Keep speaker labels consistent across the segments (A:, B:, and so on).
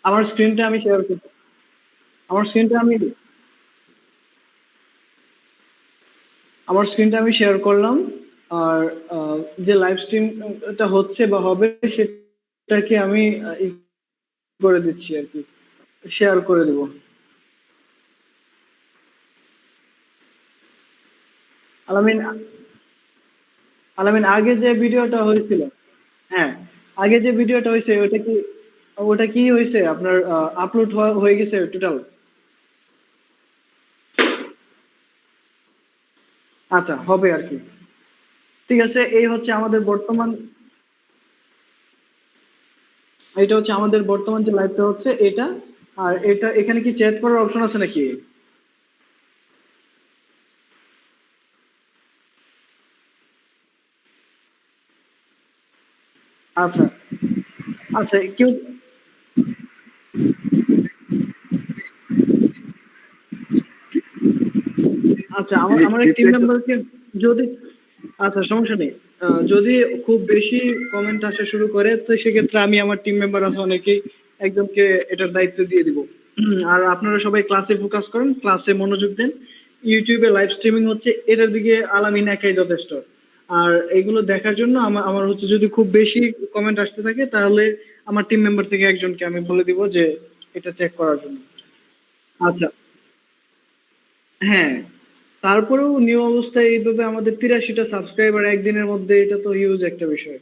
A: আমার স্ক্রিনটা আমি শেয়ার করব। আমার স্ক্রিনটা আমি আমার স্ক্রিনটা আমি শেয়ার করলাম। আর যে লাইভ স্ট্রিমটা হচ্ছে বা হবে সেটাকে আমি করে দিচ্ছি আর কি, শেয়ার করে দেব। আলামিন, আলামিন আগে যে ভিডিওটা হয়েছিল, হ্যাঁ, আগে যে ভিডিওটা হয়েছে ওটা কি হয়েছে আপনার, আপলোড হয়ে গেছে টোটাল? আচ্ছা, হবে আর কি। ঠিক আছে, এই হচ্ছে আমাদের বর্তমান, এটা হচ্ছে আমাদের বর্তমান যে লাইভটা হচ্ছে এটা। আর এটা এখানে কি চ্যাট করার অপশন আছে নাকি? আচ্ছা, আচ্ছা কেউ, আচ্ছা আমার আমার এক টিম
B: রিপ্লে তো
A: মেম্বারকে যদি, আচ্ছা সমস্যা নেই। যদি খুব বেশি কমেন্ট আসা শুরু করে তো সেক্ষেত্রে আমি আমার টিম মেম্বার আছে অনেকেই, একজনকে এটার দায়িত্ব দিয়ে দিব। আর আপনারা সবাই ক্লাসে ফোকাস করেন, ক্লাসে মনোযোগ দেন। ইউটিউবে লাইভ স্ট্রিমিং হচ্ছে, এটার দিকে আলামিন একাই যথেষ্ট। আর এগুলো দেখার জন্য আমার আমার হচ্ছে যদি খুব বেশি কমেন্ট আসতে থাকে তাহলে আমার টিম মেম্বার থেকে একজনকে আমি বলে দিব যে এটা চেক করার জন্য। আচ্ছা, হ্যাঁ, তারপরেও নিউ অবস্থায় এইভাবে আমাদের 83টা সাবস্ক্রাইবার একদিনের মধ্যে, এটা তো হিউজ একটা বিষয়।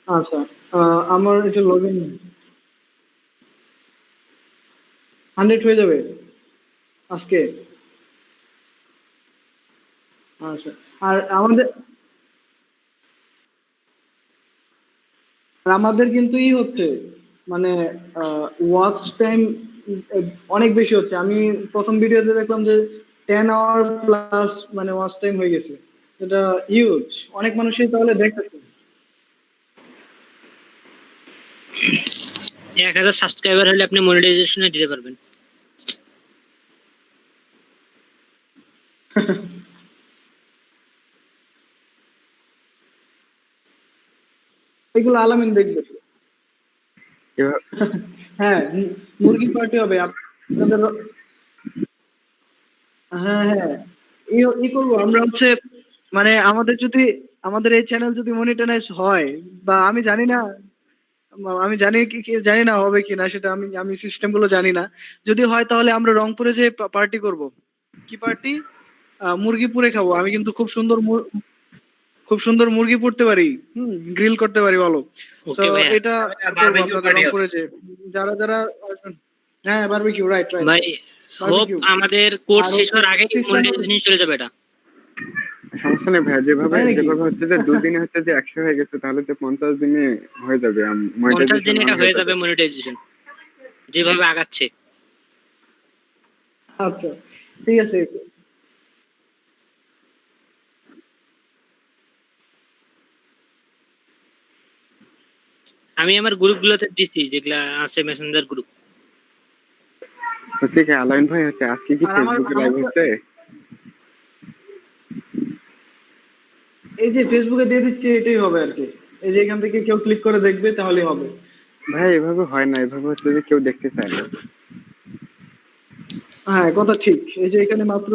A: আচ্ছা, আমার এটা লগ ইন 100 হয়ে যাবে আজকে। আচ্ছা, আর আমাদের কিন্তু হচ্ছে মানে ওয়াচ টাইম অনেক বেশি হচ্ছে। আমি প্রথম ভিডিওতে দেখলাম যে 10 আওয়ার প্লাস মানে ওয়াচ টাইম হয়ে গেছে। এটা হিউজ, অনেক মানুষই তাহলে দেখতেছে।
C: 1000 সাবস্ক্রাইবার হলে আপনি মনিটাইজেশনে দিতে পারবেন।
A: এগুলো আলামিন দেখবে।
B: এভাবে
A: হ্যাঁ, মুরগি পার্টি হবে আপনাদের। হ্যাঁ, হ্যাঁ, ই করবো আমরা হচ্ছে, মানে আমাদের যদি, আমাদের এই চ্যানেল যদি মনিটাইজ হয়, বা আমি জানি না, আমি জানি জানি না হবে কিনা সেটা, আমি আমি সিস্টেম গুলো জানি না। যদি হয় তাহলে আমরা রংপুরে যে পার্টি করব। কি পার্টি? মুরগি পুড়ে খাবো। আমি কিন্তু খুব সুন্দর মুরগি পুড়তে পারি, গ্রিল করতে পারি ভালো। তো
C: ওকে ভাইয়া।
A: এটা করবো আপনাদের রংপুরে যে যারা যারা আসবেন। হ্যাঁ, বারবিকিউ, রাইট রাইট,
C: ভাই হোপ
A: বারবিকিউ।
C: আমাদের কোর্স
A: আর
C: শেষ
A: হচ্ছে
C: হওয়ার আগেই মনিটাইজেশনে চলে যাবে এটা।
B: সমস্যা নেই ভাইয়া, যেভাবে
A: তাই নাকি?
B: যেভাবে হচ্ছে যে 2 দিনে হচ্ছে যে 100 হয়ে গেছে, তাহলে যে 50 দিনে হয়ে যাবে
C: 50
B: মনিটাইজেশন
C: দিনে
B: অন
C: এটা
B: হয়ে
C: হয়ে
B: যাবে।
C: যাবে মনিটাইজেশন, যেভাবে আগাচ্ছে।
A: আচ্ছা, ঠিক আছে।
C: আমি আমার গ্রুপগুলোতে দিছি, যেগুলা আছে মেসেঞ্জার গ্রুপ।
B: হচ্ছে কি আলাইন ভাই, হচ্ছে আজকে কি
A: আর আমার
B: ফেসবুকে
A: আমার
B: লাইভ
A: তো
B: হচ্ছে?
A: এই যে ফেসবুকে দিয়ে দিচ্ছি এটাই হবে আর কি। এই যে এখান থেকে কেউ ক্লিক করে দেখবে তাহলেই হবে।
B: ভাই এভাবে হয় না, এভাবে হচ্ছে যে কেউ দেখতে চায় না।
A: হ্যাঁ, কথা ঠিক। এই যে এখানে মাত্র,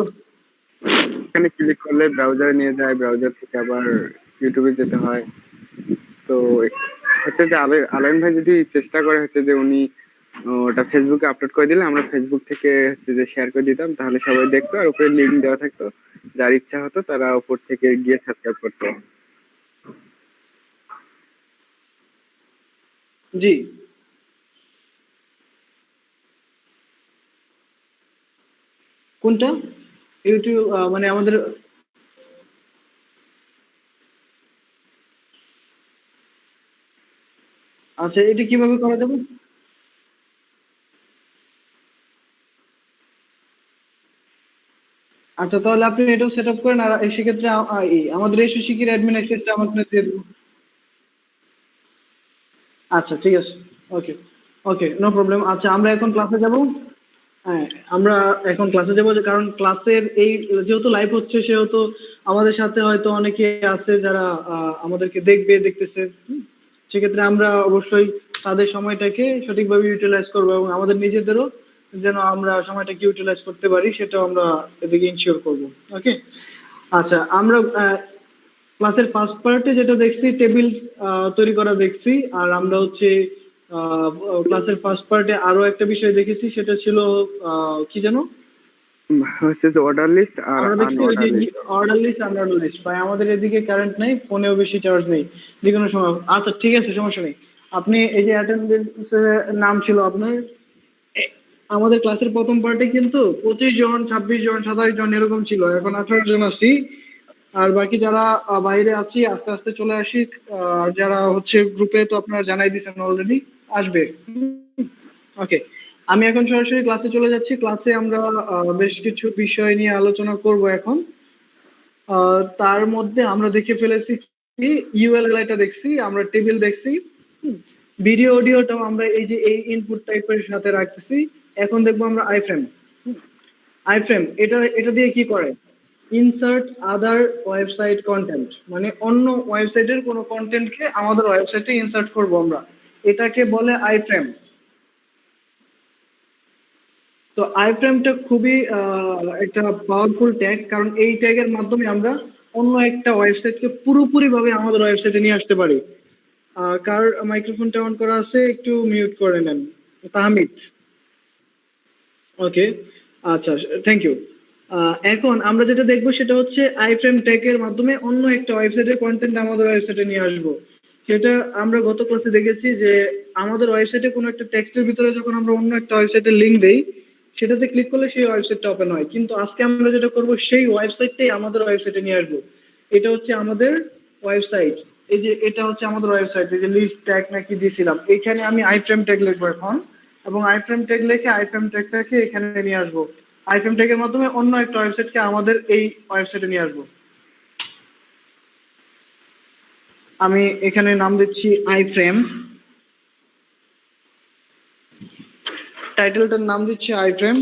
B: এখানে ক্লিক করলে ব্রাউজারে নিয়ে যায়, ব্রাউজার থেকে আবার ইউটিউবে যেতে হয়। তো হচ্ছে যে আলাইন ভাই যদি চেষ্টা করে হচ্ছে যে উনি ওটা ফেসবুকে আপলোড করে দিলে আমরা ফেসবুক থেকে হচ্ছে যে শেয়ার করে দিতাম, তাহলে সবাই দেখতো আর উপরে লিংক দেওয়া থাকতো, যার ইচ্ছা হতো তারা উপর থেকে গিয়ে সাবস্ক্রাইব করতো।
A: জি, কোনটা? ইউটিউব মানে আমাদের, আচ্ছা এটা কিভাবে করা যাবে? আচ্ছা, তাহলে আপনি এটাও সেট আপ করেন। আর সেক্ষেত্রে আমাদের এই সুশিকির অ্যাডমিন অ্যাক্সেসটা আমার আপনাকে দিয়ে দেবো। আচ্ছা, ঠিক আছে। ওকে, ওকে, নো প্রবলেম। আচ্ছা, আমরা এখন ক্লাসে যাব। হ্যাঁ, আমরা এখন ক্লাসে যাবো, যে কারণ ক্লাসের এই যেহেতু লাইভ হচ্ছে সেহেতু আমাদের সাথে হয়তো অনেকে আছে যারা আমাদেরকে দেখবে, দেখতেছে। সেক্ষেত্রে আমরা অবশ্যই তাদের সময়টাকে সঠিকভাবে ইউটিলাইজ করবো এবং আমাদের নিজেদেরও যেন আমরা সময়টাকে ইউটিলাইজ করতে পারি সেটাও আমরা এদিকে ইনশিওর করবো। ওকে, আচ্ছা আমরা ক্লাসের ফার্স্ট পার্টে যেটা দেখছি টেবিল তৈরি করা দেখছি, আর আমরা হচ্ছে ক্লাসের ফার্স্ট পার্টে আরো একটা বিষয় দেখেছি, সেটা ছিল কি যেন
B: হচ্ছে যে অর্ডার লিস্ট আর
A: আমরা দেখছি ওই যে
B: unorder list.
A: Order list unorder list. ভাই আমাদের এদিকে কারেন্ট নেই, ফোনেও বেশি চার্জ নেই, যে কোনো সময়। আচ্ছা ঠিক আছে, সমস্যা নেই। আপনি এই যে অ্যাটেন্ডেন্স নাম ছিল আপনার, আমাদের ক্লাসের প্রথম পার্টে কিন্তু 25 জন, 26 জন, 27 জন এরকম ছিল, এখন 18 জন আছি। আর বাকি যারা বাইরে আছি আস্তে আস্তে চলে আসি। আর যারা হচ্ছে গ্রুপে তো আপনারা জানাই দিয়েছেন অলরেডি আসবে। ওকে, আমি এখন সরাসরি ক্লাসে চলে যাচ্ছি। ক্লাসে আমরা বেশ কিছু বিষয় নিয়ে আলোচনা করব এখন। তার মধ্যে আমরা দেখে ফেলেছি কি ইউএলএলআইটা দেখছি, আমরা টেবিল দেখছি, ভিডিও অডিওটাও আমরা এই যে এই ইনপুট টাইপের সাথে রাখতেছি। এখন দেখবো আমরা আইফ্রেম। আইফ্রেম এটা দিয়ে কি করে, ইনসার্ট আদার ওয়েবসাইট কন্টেন্ট, মানে অন্য ওয়েবসাইটের কোনো কন্টেন্টকে আমাদের ওয়েবসাইটে ইনসার্ট করব আমরা, এটাকে বলে আইফ্রেম। তো আইফ্রেমটা খুবই একটা পাওয়ারফুল ট্যাগ, কারণ এই ট্যাগের মাধ্যমে আমরা অন্য একটা ওয়েবসাইটকে পুরোপুরি ভাবে আমাদের ওয়েবসাইটে নিয়ে আসতে পারি। কার মাইক্রোফোনটা অন করা আছে একটু মিউট করে নেন, তাহমিদ। ওকে, আচ্ছা, থ্যাংক ইউ। এখন আমরা যেটা দেখবো সেটা হচ্ছে আইফ্রেম ট্যাগের মাধ্যমে অন্য একটা ওয়েবসাইটের কন্টেন্ট আমাদের ওয়েবসাইটে নিয়ে আসবো। সেটা আমরা গত ক্লাসে দেখেছি যে আমাদের ওয়েবসাইটে কোনো একটা টেক্সটের ভিতরে যখন আমরা অন্য একটা ওয়েবসাইটের লিঙ্ক দেই, সেটাতে ক্লিক করলে সেই ওয়েবসাইটটা ওপেন হয়, কিন্তু আজকে আমরা যেটা করব সেই ওয়েবসাইটটাই আমাদের ওয়েবসাইটে নিয়ে আসবো। এটা হচ্ছে আমাদের ওয়েবসাইট, এই যে এটা হচ্ছে আমাদের ওয়েবসাইট, এই যে লিস্ট ট্যাগ নাকি দিয়েছিলাম, এইখানে আমি আইফ্রেম ট্যাগ লিখবো এখন, এবং আইফ্রেম ট্যাগ লিখে আইফ্রেম ট্যাগটাকে এখানে নিয়ে আসবো। আইফ্রেম ট্যাগের মাধ্যমে অন্য একটা ওয়েবসাইটকে আমাদের এই ওয়েবসাইটে নিয়ে আসবো। আমি এখানে নাম দিচ্ছি আইফ্রেম, টাইটেলটার নাম দিচ্ছি আইফ্রেম।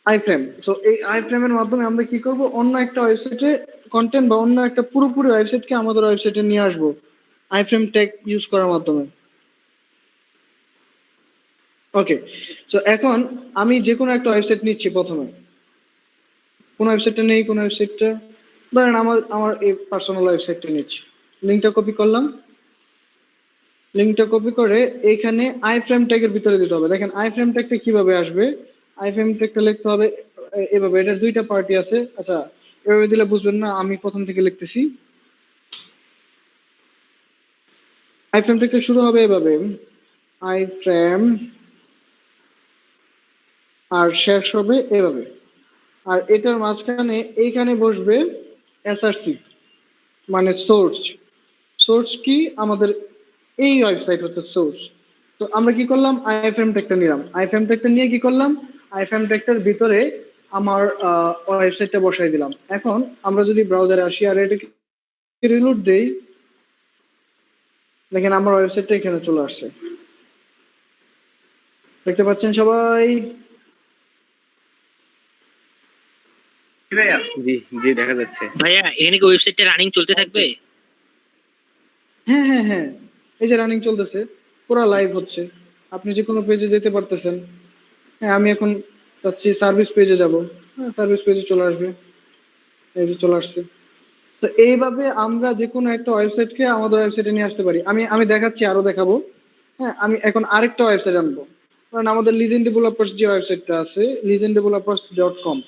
A: আইফ্রেম, সো এই আইফ্রেমের মাধ্যমে আমরা কি করব, অন্য একটা ওয়েবসাইটে কন্টেন্ট বা অন্য একটা পুরোপুরি ওয়েবসাইটকে আমাদের ওয়েবসাইটে নিয়ে আসবো আইফ্রেম ট্যাগ ইউজ করার মাধ্যমে। ওকে, সো এখন আমি যে কোনো একটা ওয়েবসাইট নিচ্ছি প্রথমে, কোন ওয়েবসাইটটা নেই, কোন ওয়েবসাইটটা ধরেন আমার এই পার্সোনাল ওয়েবসাইটটা নিচ্ছি, লিঙ্কটা কপি করলাম, লিঙ্কটা কপি করে এইখানে আইফ্রেম ট্যাগের ভিতরে দিতে হবে। দেখেন আইফ্রেম ট্যাগটা কিভাবে আসবে, আইফ্রেম ট্যাগটা লিখতে হবে এভাবে, এটার দুইটা পার্টি আছে। আচ্ছা, এভাবে দিলে বুঝবেন না, আমি প্রথম থেকে লিখতেছি। আইফ্রেম ট্যাগটা শুরু হবে এভাবে, আইফ্রেম, আর শেষ হবে এভাবে, আর এটার মাঝখানে এইখানে বসবে এসআরসি, মানে সোর্স। সোর্স কি, আমাদের এই ওয়েবসাইট হচ্ছে সোর্স। তো আমরা কি করলাম, আইএফএম ট্যাগটা নিলাম, আইএফএম ট্যাগটা নিয়ে কি করলাম, আইএফএম ট্যাগটার ভিতরে আমার ওয়েবসাইটটা বসাই দিলাম। এখন আমরা যদি ব্রাউজারে আসি আর এটাকে রিলোড দেই, দেখেন আমার ওয়েবসাইটটা এখানে চলে আসছে, দেখতে পাচ্ছেন সবাই?
B: জি জি, দেখা যাচ্ছে।
C: ভাইয়া এখানে কি ওয়েবসাইটটা রানিং চলতে থাকবে?
A: হ্যাঁ হ্যাঁ হ্যাঁ, এই যে রানিং চলতেছে, পুরো লাইভ হচ্ছে, আপনি যে কোনো পেজে যেতে পারতেছেন। হ্যাঁ, আমি এখন চাচ্ছি সার্ভিস পেজে যাব, হ্যাঁ সার্ভিস পেজে চলে আসবে, এই যে চলে আসছে। তো এইভাবে আমরা যে কোনো একটা ওয়েবসাইটকে আমাদের ওয়েবসাইটে নিয়ে আসতে পারি। আমি দেখাচ্ছি, আরো দেখাবো। হ্যাঁ, আমি এখন আরেকটা ওয়েবসাইট আনবো, কারণ আমাদের লিজেন্ড ডেভেলপার্স যে ওয়েবসাইটটা আছে, legenddevelopers.com,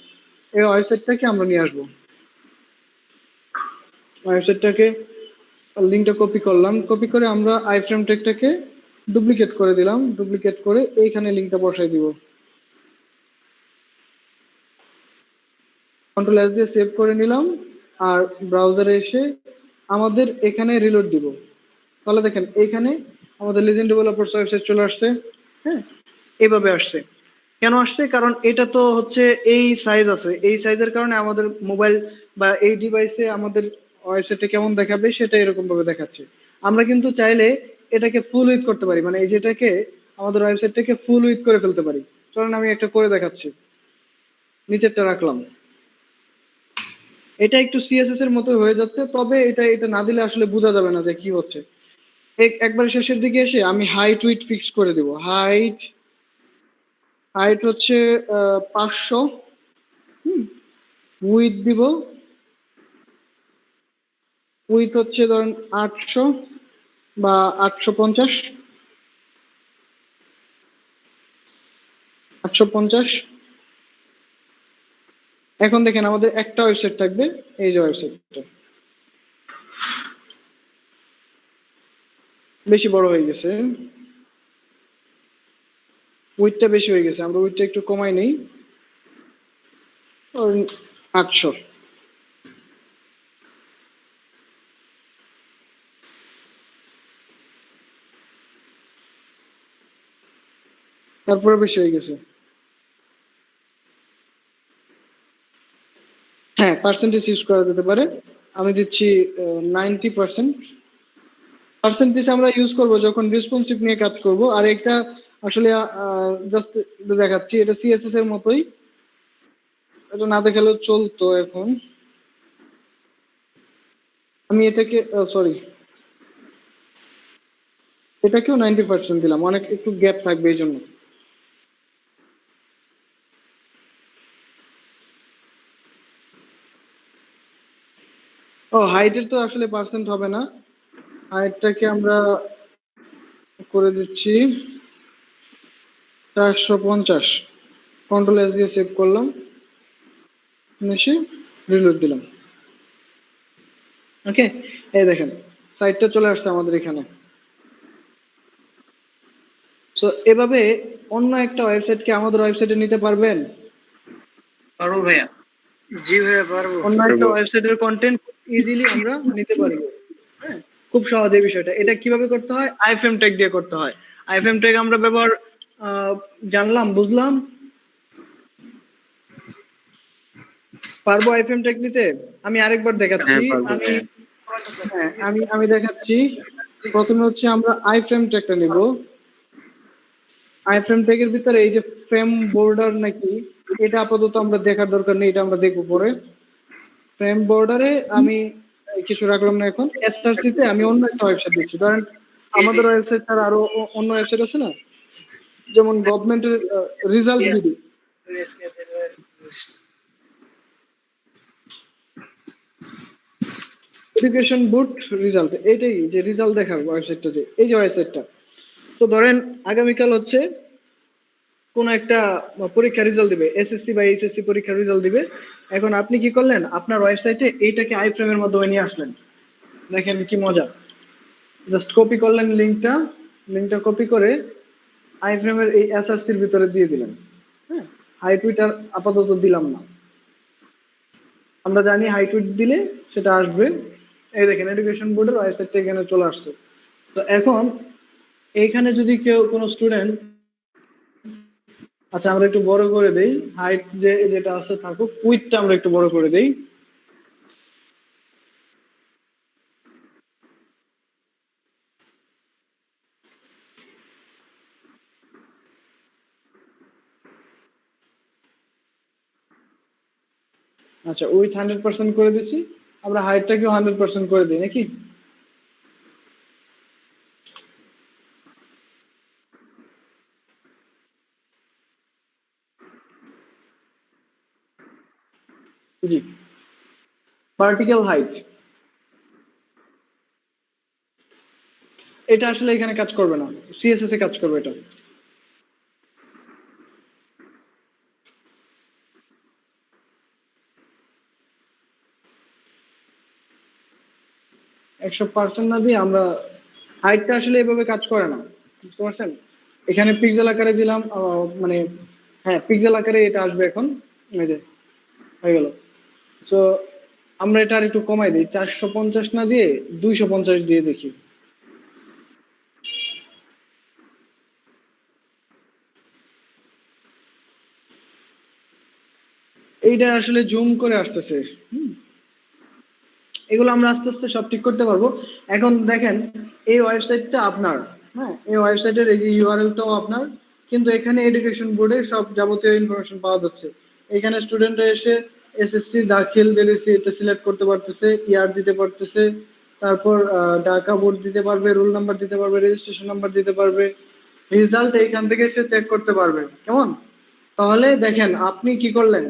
A: এই ওয়েবসাইটটাকে আমরা নিয়ে আসবো। ওয়েবসাইটটাকে লিঙ্কটা কপি করলাম, কপি করে আমরা আইফ্রেম ট্যাগটাকে ডুপ্লিকেট করে দিলাম, ডুপ্লিকেট করে এইখানে লিঙ্কটা বসাই দিব, কন্ট্রোল এস দিয়ে সেভ করে নিলাম, আর ব্রাউজারে এসে আমাদের এখানে রিলোড দিব। তাহলে দেখেন এইখানে আমাদের লিজেন্ড ডেভেলপার্স ওয়েবসাইট চলে আসছে। হ্যাঁ, এইভাবে আসছে। কেন আসছে, কারণ এটা তো হচ্ছে এই সাইজ আছে, এই সাইজের কারণে আমাদের মোবাইল বা এই ডিভাইসে আমাদের ওয়েবসাইটে কেমন দেখাবে সেটা এরকম ভাবে দেখাচ্ছে। আমরা কিন্তু চাইলে এটাকে ফুল উইথ করতে পারি, মানে এই যেটাকে আমাদের ওয়েবসাইটটাকে ফুল উইথ করে ফেলতে পারি। চলুন আমি একটা করে দেখাচ্ছি, নিচেরটা রাখলাম, এটা একটু সিএসএস এর মতো হয়ে যাচ্ছে, তবে এটা এটা না দিলে আসলে বোঝা যাবে না যে কি হচ্ছে। একবার শেষের দিকে এসে আমি হাইট উইথ ফিক্স করে দেব। হাইট হাইট হচ্ছে 500, উইথ দিব, উইথ হচ্ছে ধরেন 800 বা 850, 850। এখন দেখেন আমাদের একটা ওয়েবসাইট থাকবে, এই যে ওয়েবসাইটটা বেশি বড় হয়ে গেছে, উইথটা বেশি হয়ে গেছে, আমরা উইথটা একটু কমাই নেই, 800। তারপরে বেশি হয়ে গেছে। হ্যাঁ, পার্সেন্টেজ ইউজ করা যেতে পারে। আমি দিচ্ছি 90%। পার্সেন্টেজ আমরা ইউজ করব যখন রেসপন্সিভ নিয়ে কাজ করব। আর এটা আসলে জাস্ট দেখাচ্ছি, এটা সিএসএস এর মতোই, এটা না দেখালেও চলতো। এখন আমি এটাকে সরি, এটাকেও 90% দিলাম, অনেক একটু গ্যাপ থাকবে এই জন্য। ও, হাইটের তো আসলে পার্সেন্ট হবে না, হাইটটাকে আমরা করে দিচ্ছি 450। কন্ট্রোল এস দিয়ে সেভ করলাম, এসে রিলোড দিলাম। ওকে, এই দেখেন সাইটটা চলে আসছে আমাদের এখানে। সো এভাবে অন্য একটা ওয়েবসাইটকে আমাদের ওয়েবসাইটে নিতে পারবেন?
D: পারবো ভাইয়া। জি ভাইয়া পারবো।
A: অন্য একটা ওয়েবসাইটের কন্টেন্ট ইজিলি আমরা নিতে পারবো। হ্যাঁ, খুব সহজে বিষয়টা। এটা কিভাবে করতে হয়? আইএফএম ট্যাগ দিয়ে করতে হয়। আইএফএম ট্যাগ আমরা ব্যবহার জানলাম, বুঝলাম। পারবো আইএফএম ট্যাগ নিতে? আমি আরেকবার দেখাচ্ছি।
B: হ্যাঁ, পারবো।
A: আমি দেখাচ্ছি। প্রথমে হচ্ছে আমরা আইফ্রেম ট্যাগটা নিব। আইফ্রেম ট্যাগের ভিতরে এই যে ফ্রেম বর্ডার নাকি, এটা আপাতত আমরা দেখার দরকার নেই, এটা আমরা দেখবো পরে। ফ্রেম বর্ডারে আমি কিছু রাখলাম না। এখন এসআরসি তে আমি অন্য একটা ওয়েবসাইট দিচ্ছি। ধরেন আমাদের ওয়েবসাইট ছাড়া আরো অন্য ওয়েবসাইট আছে না, যেমন গভর্নমেন্টের রেজাল্ট ভিডিও, এডুকেশন বুট রেজাল্ট, এইটাই যে রেজাল্ট দেখার ওয়েবসাইটটা, যে এই যে ওয়েবসাইটটা। তো ধরেন আগামীকাল হচ্ছে কোন একটা পরীক্ষা রেজাল্ট দিবে, এসএসসি বা এইচএসসি পরীক্ষার রেজাল্ট দিবে। এখন আপনি কি করলেন, আপনার ওয়েবসাইটে এইটাকে আইফ্রেমের মাধ্যমে নিয়ে আসলেন। দেখেন কি মজা, জাস্ট কপি করলেন লিঙ্কটা কপি করে আইফ্রেমের এই এসআরসির ভিতরে দিয়ে দিলেন। হ্যাঁ, হাই টুইটার আপাতত দিলাম না, আমরা জানি হাই টুইট দিলে সেটা আসবে। এই দেখেন এডুকেশন বোর্ডের ওয়েবসাইটটা এখানে চলে আসছে। তো এখন এইখানে যদি কেউ কোনো স্টুডেন্ট, আচ্ছা আমরা একটু বড় করে দেই, হাইট যেটা আছে থাকুক, উইথটা আমরা একটু বড় করে দেই। আচ্ছা, উইথ 100% করে দিচ্ছি, আমরা হাইটটাকেও 100% করে দিই নাকি? জি, ভার্টিক্যাল হাইট, এটা আসলে এখানে কাজ করবে না, সিএসএস এ কাজ করবে এটা। একশো পার্সেন্ট না দিয়ে আমরা, হাইটটা আসলে এভাবে কাজ করে না, বুঝতে পারছেন? এখানে পিক্সেল আকারে দিলাম, মানে হ্যাঁ পিক্সেল আকারে এটা আসবে এখন। এই যে হয়ে গেল। তো আমরা এটা আর একটু কমাই দিই, 450 না দিয়ে 250 দিয়ে দেখি। এইটা আসলে জুম করে আসতেছে। এগুলো আমরা আস্তে আস্তে সব ঠিক করতে পারবো। এখন দেখেন এই ওয়েবসাইটটা আপনার, হ্যাঁ এই ওয়েবসাইটের এই যে ইউআরএলটাও আপনার, কিন্তু এখানে এডুকেশন বোর্ডে সব যাবতীয় ইনফরমেশন পাওয়া যাচ্ছে। এখানে স্টুডেন্টরা এসে এসএসসি দাখিল জেডিসি এটা সিলেক্ট করতে পারতেছে, ইয়ার দিতে পারতেছে, তারপর ঢাকা বোর্ড দিতে পারবে, রোল নাম্বার দিতে পারবে, রেজিস্ট্রেশন নাম্বার দিতে পারবে, রেজাল্ট এইখান থেকে সে চেক করতে পারবে। কেমন? তাহলে দেখেন আপনি কি করলেন,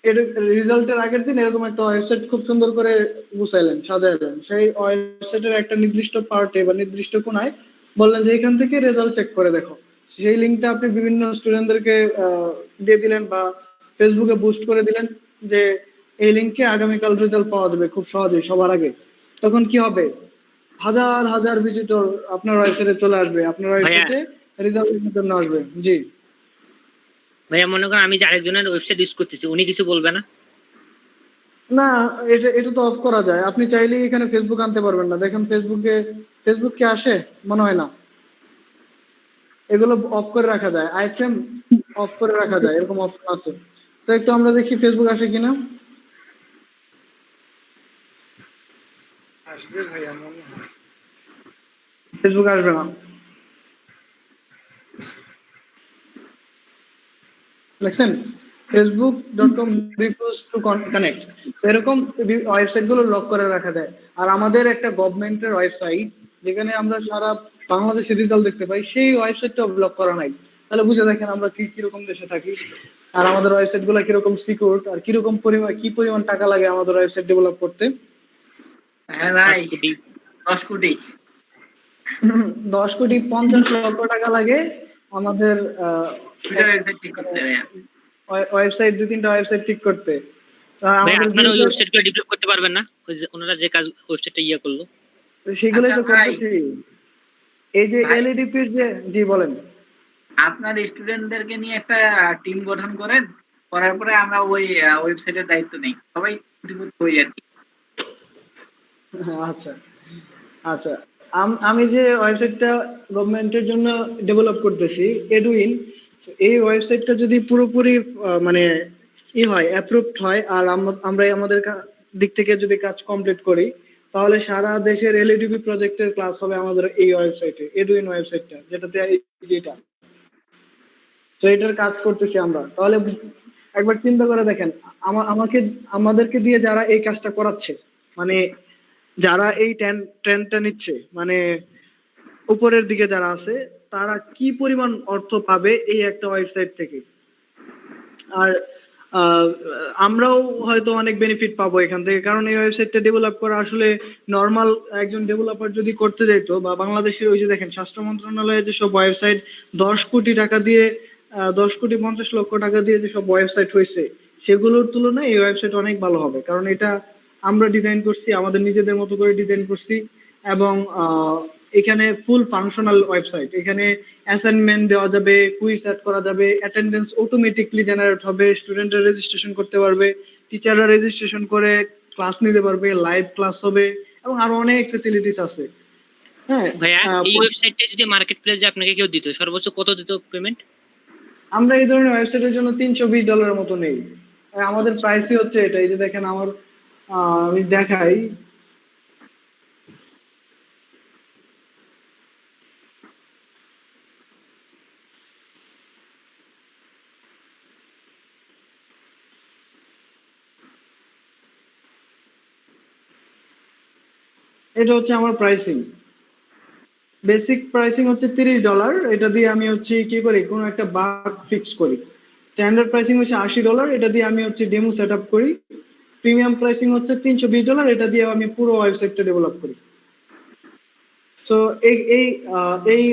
A: এর রেজাল্টের আগের দিন এরকম একটা ওয়েবসাইট খুব সুন্দর করে গুছাইলেন, সাজাইলেন, সেই ওয়েবসাইটের একটা নির্দিষ্ট পার্টে বা নির্দিষ্ট কোণায় বললেন যে এখান থেকে রেজাল্ট চেক করে দেখো। সেই লিঙ্কটা আপনি বিভিন্ন স্টুডেন্টদেরকে দিয়ে দিলেন বা ফেসবুকে বুস্ট করে দিলেন যে এই লিঙ্কে আগামীকাল রেজাল্ট পাওয়া যাবে খুব সহজেই সবার আগে। তখন কি হবে, হাজার হাজার ভিজিটর আপনার ওয়েবসাইটে চলে আসবে, আপনার ওয়েবসাইটে রেজাল্টের জন্য আসবে। জি
C: ভাইয়া মনে করেন আমি যে আরেকজনের ওয়েবসাইট ইউজ করতেছি, উনি কিছু বলবে না?
A: না, এটা এটা তো অফ করা যায়। আপনি চাইলেই এখানে ফেসবুক আনতে পারবেন না। দেখেন ফেসবুক কি আসে? মনে হয় না। এগুলো অফ করে রাখা যায়, আইফ্রেম অফ করে রাখা যায়, এরকম অপশন আছে। তো একটু আমরা দেখি ফেসবুক আসে কিনা।
D: আসবে ভাইয়া মনে হয়।
A: ফেসবুক আসবে না, দেখছেন facebook.com refuse to connect। এরকম ওয়েবসাইট গুলো লক করে রাখা যায়। আর আমাদের একটা গভর্নমেন্টের ওয়েবসাইট যেখানে আমরা সারা বাংলাদেশের রেজাল্ট দেখতে পাই, সেই ওয়েবসাইটটা ব্লক করা নাই। তাহলে বুঝে দেখেন আমরা কিরকম দেশে থাকি, আর আমাদের ওয়েবসাইট গুলো কিরকম সিকিউর, আর কিরকম পরিমাণ টাকা লাগে আমাদের ওয়েবসাইট ডেভেলপ করতে।
D: হ্যাঁ ভাই,
C: 10 কোটি।
D: 10 কোটি।
A: 10,50,00,000 টাকা লাগে আমাদের
D: ওয়েবসাইট ঠিক করতে ভাইয়া।
A: ওয়েবসাইট 2-3টা ওয়েবসাইট ঠিক করতে।
C: ভাই
A: আমাদের
C: আপনারা ওই
A: user-
C: ওয়েবসাইটগুলো ডেভেলপ করতে পারবেন না? ওই যে ওনারা যে কাজ ওয়েবসাইটটা করলো।
A: সেগুলোই তো
D: আচ্ছা ভাই,
A: করতেছি। এই যে
D: ভাই
A: এলইডিপির যে, জি বলেন।
D: আপনার স্টুডেন্টদেরকে নিয়ে একটা টিম গঠন করেন, করার পরে আমরা ওই ওয়েবসাইটের দায়িত্ব নেই, সবাই contribute করি আর কি।
A: আচ্ছা আচ্ছা, আমি যে ওয়েবসাইটটা গভর্নমেন্টের জন্য ডেভেলপ করতেছি, এডুইন, এই ওয়েবসাইটটা যদি পুরোপুরি মানে হয়, অ্যাপ্রুভড হয়, আর আমরা আমাদের দিক থেকে যদি কাজ কমপ্লিট করি, তাহলে সারা দেশের এলইডিপি প্রজেক্টের ক্লাস হবে আমাদের এই ওয়েবসাইটে, এডুইন ওয়েবসাইটটা, যেটাতে যেটা, তো এটার কাজ করতেছি আমরা। তাহলে একবার চিন্তা করে দেখেন, আমাদেরকে দিয়ে যারা এই কাজটা করাচ্ছে, মানে যারা এই ট্রেন্ডটা নিচ্ছে, মানে উপরের দিকে যারা আছে, তারা কি পরিমাণ অর্থ পাবে এই একটা ওয়েবসাইট থেকে। আর আমরাও হয়তো অনেক বেনিফিট পাবো এখান থেকে, কারণ এই ওয়েবসাইটটা ডেভেলপ করা আসলে নর্মাল একজন ডেভেলপার যদি করতে যাইতো, বা বাংলাদেশের ওই যে দেখেন স্বাস্থ্য মন্ত্রণালয়ে যেসব ওয়েবসাইট 10 কোটি টাকা দিয়ে 10,50,00,000 টাকা দিয়ে যেসব ওয়েবসাইট হয়েছে, সেগুলোর তুলনায় এই ওয়েবসাইট অনেক ভালো হবে। কারণ এটা আমরা ডিজাইন করছি, আমাদের নিজেদের মতো করে ডিজাইন করছি, এবং এখানে ফুল ফাংশনাল ওয়েবসাইট। এখানে অ্যাসাইনমেন্ট দেওয়া যাবে, কুইজ সেট করা যাবে, অ্যাটেন্ডেন্স অটোমেটিকলি জেনারেট হবে, স্টুডেন্টরা রেজিস্ট্রেশন করতে পারবে, টিচাররা রেজিস্ট্রেশন করে ক্লাস নিতে পারবে, লাইভ ক্লাস হবে, এবং আরো অনেক ফ্যাসিলিটিস আছে। হ্যাঁ
C: ভাইয়া এই ওয়েবসাইটে যদি মার্কেট প্লেসে আপনাকে কেউ দিত, সর্বোচ্চ কত দিত পেমেন্ট?
A: আমরা এই ধরনের ওয়েবসাইটের জন্য $320 মতো নেই। আমাদের প্রাইসই হচ্ছে এটা। এই যে দেখেন আমার, আমি দেখাই, এটা হচ্ছে আমার প্রাইসিং। বেসিক প্রাইসিং হচ্ছে $30। এটা দিয়ে আমি হচ্ছে কি করি, কোনো একটা বাগ ফিক্স করি। স্ট্যান্ডার্ড প্রাইসিং হচ্ছে $80। এটা দিয়ে আমি হচ্ছে ডেমো সেট আপ করি। প্রিমিয়াম প্রাইসিং হচ্ছে $320। এটা দিয়ে আমি পুরো ওয়েবসাইটটা ডেভেলপ করি। তো এই এই এই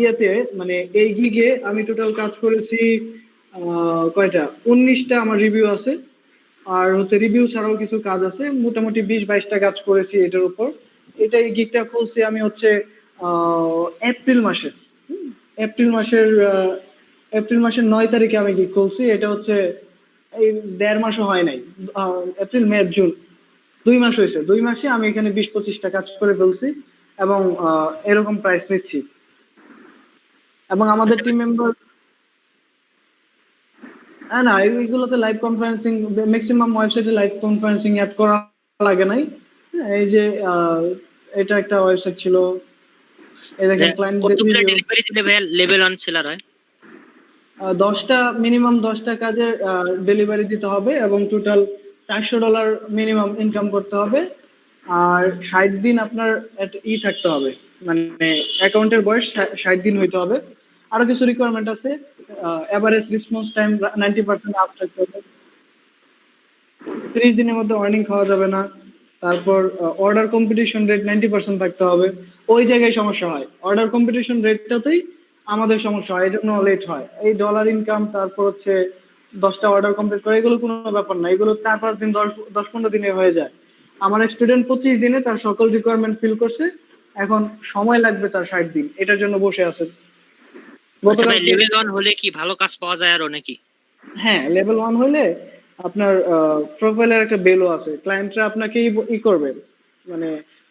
A: ইয়েতে, মানে এই গিগে আমি টোটাল কাজ করেছি কয়টা, 19টা আমার রিভিউ আছে। আর হচ্ছে রিভিউ ছাড়াও কিছু কাজ আছে, মোটামুটি 20-22টা কাজ করেছি এটার উপর। এটা এই গিগটা খুলছি আমি হচ্ছে এপ্রিল মাসে, এপ্রিল মাসের 9 তারিখে আমি গিগ খুলছি। এটা হচ্ছে এই 1.5 মাসও হয় নাই, এপ্রিল মে জুন 2 মাস হয়েছে। 2 মাসে আমি এখানে 20-25টা কাজ করে ফেলছি, এবং এরকম প্রাইস নিচ্ছি। এবং আমাদের টিম মেম্বার, না এইগুলোতে লাইভ কনফারেন্সিং, ম্যাক্সিমাম ওয়েবসাইটে লাইভ কনফারেন্সিং অ্যাড করা লাগে নাই। এই যে এটা একটা ওয়েবসাইট ছিল, এই দেখেন ক্লায়েন্ট
C: কতগুলো ডেলিভারি দিলে ভাইয়া লেভেল 1 সেলার হয়?
A: 10টা মিনিমাম 10টা কাজের ডেলিভারি দিতে হবে এবং টোটাল $400 মিনিমাম ইনকাম করতে হবে। আর 60 দিন আপনার থাকতে হবে, মানে অ্যাকাউন্টের বয়স 60 দিন হইতে হবে। আরো কিছু রিকোয়ারমেন্ট আছে। এভারেজ রেসপন্স টাইম 90% আপ থাকতে হবে। 30 দিনের মধ্যে ওয়ার্নিং খাওয়া যাবে না। তারপর অর্ডার কম্পিটিশন রেট 90% থাকতে হবে। ওই জায়গায় সমস্যা হয়, অর্ডার কম্পিটিশন রেটটাতেই আমাদের সমস্যা হয়, এই জন্য লেট হয়। এই ডলার ইনকাম, তারপর হচ্ছে 10টা অর্ডার কমপ্লিট করা, এগুলো কোনো ব্যাপার না। এগুলো 4-5 দিন, 10-15 দিনে হয়ে যায়। আমার স্টুডেন্ট 25 দিনে তার সকল রিকোয়ারমেন্ট ফিল করছে। এখন সময় লাগবে তার 60 দিন, এটার জন্য বসে আছে।
C: আচ্ছা ভাই,
A: গতকালকে
C: লেভেল 1 হলে কি ভালো কাজ পাওয়া যায় আরো নাকি?
A: হ্যাঁ, লেভেল 1 হইলে আপনার প্রোফাইলের একটা ভ্যালু আছে, ক্লায়েন্টরা আপনাকে করবে, মানে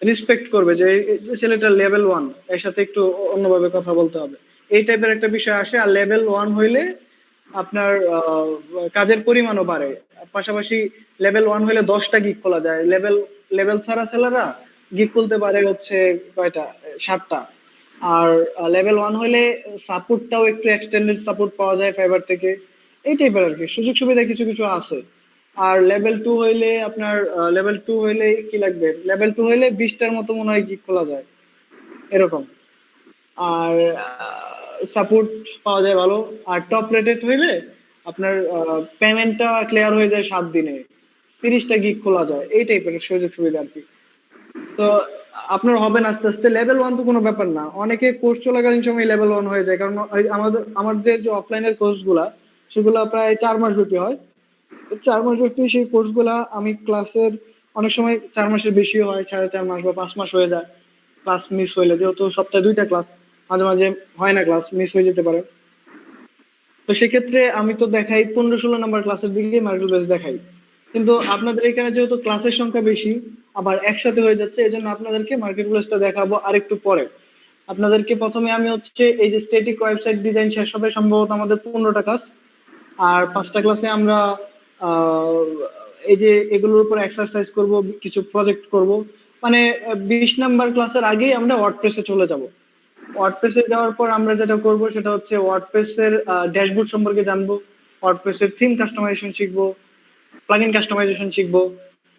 A: রেসপেক্ট করবে যে এই ছেলেটা লেভেল 1, এর সাথে একটু অন্যভাবে কথা বলতে হবে, এই টাইপের একটা বিষয় আসে। আর লেভেল 1 হইলে আপনার কাজের পরিমাণও বাড়ে। পাশাপাশি লেভেল 1 হইলে 10টা গিগ খোলা যায়। লেভেল ছাড়া ছেলেরা গিগ খুলতে পারে হচ্ছে কয়টা, 7টা। আর লেভেল 1 হইলে সাপোর্টটাও একটু এক্সটেন্ডেড সাপোর্ট পাওয়া যায় ফাইবার থেকে। এই টাইপের আর কি সুযোগ সুবিধা কিছু কিছু আছে। আর লেভেল 2 হইলে আপনার লেভেল 2 হইলে কি লাগবে, লেভেল 2 হইলে 20টার মতো মনে হয় গিগ খোলা যায় এরকম। আর সাপোর্ট পাওয়া যায় ভালো। আর টপ রেটেড হইলে আপনার পেমেন্টটা ক্লিয়ার হয়ে যায় 7 দিনে, 30টা গিগ খোলা যায়, এই টাইপের সুযোগ সুবিধা আর কি। তো আপনার হবে না আস্তে আস্তে। লেভেল 1 তো কোনো ব্যাপার না, অনেকে কোর্স চলাকালীন সময় লেভেল 1 হয়ে যায়, কারণ আমাদের যে অফলাইনের কোর্স গুলা সেগুলা প্রায় 4 মাস ব্যাপী হয়। 4 মাস ব্যাপী সেই কোর্স গুলা আমি ক্লাসের অনেক সময় 4 মাসের বেশি হয়, 4.5 মাস বা 5 মাস হয়ে যায় ক্লাস মিস হইলে, যেহেতু সপ্তাহে 2টা ক্লাস, মাঝে মাঝে হয় না, ক্লাস মিস হয়ে যেতে পারে। তো সেক্ষেত্রে আমি তো দেখাই 15-16 নাম্বার ক্লাসের দিকে মার্কেট বেস দেখাই। কিন্তু আপনাদের এখানে যেহেতু ক্লাসের সংখ্যা বেশি, আবার একসাথে হয়ে যাচ্ছে, এই জন্য আপনাদেরকে মার্কেট প্লেসটা দেখাবো আরেকটু পরে। আপনাদেরকে প্রথমে আমি হচ্ছে এই যে স্ট্যাটিক ওয়েবসাইট ডিজাইন শেষ হবে সম্ভবত আমাদের 15টা ক্লাস। আর 5টা ক্লাসে আমরা আহ, এই যে এগুলোর উপর এক্সারসাইজ করব, কিছু প্রজেক্ট করব। মানে 20 নাম্বার ক্লাসের আগেই আমরা ওয়ার্ডপ্রেসে চলে যাব। ওয়ার্ডপ্রেসে যাওয়ার পর আমরা যেটা করব সেটা হচ্ছে ওয়ার্ডপ্রেসের ড্যাশবোর্ড সম্পর্কে জানবো, ওয়ার্ডপ্রেসের থিম কাস্টমাইজেশন শিখবো, প্লাগইন কাস্টমাইজেশন শিখবো,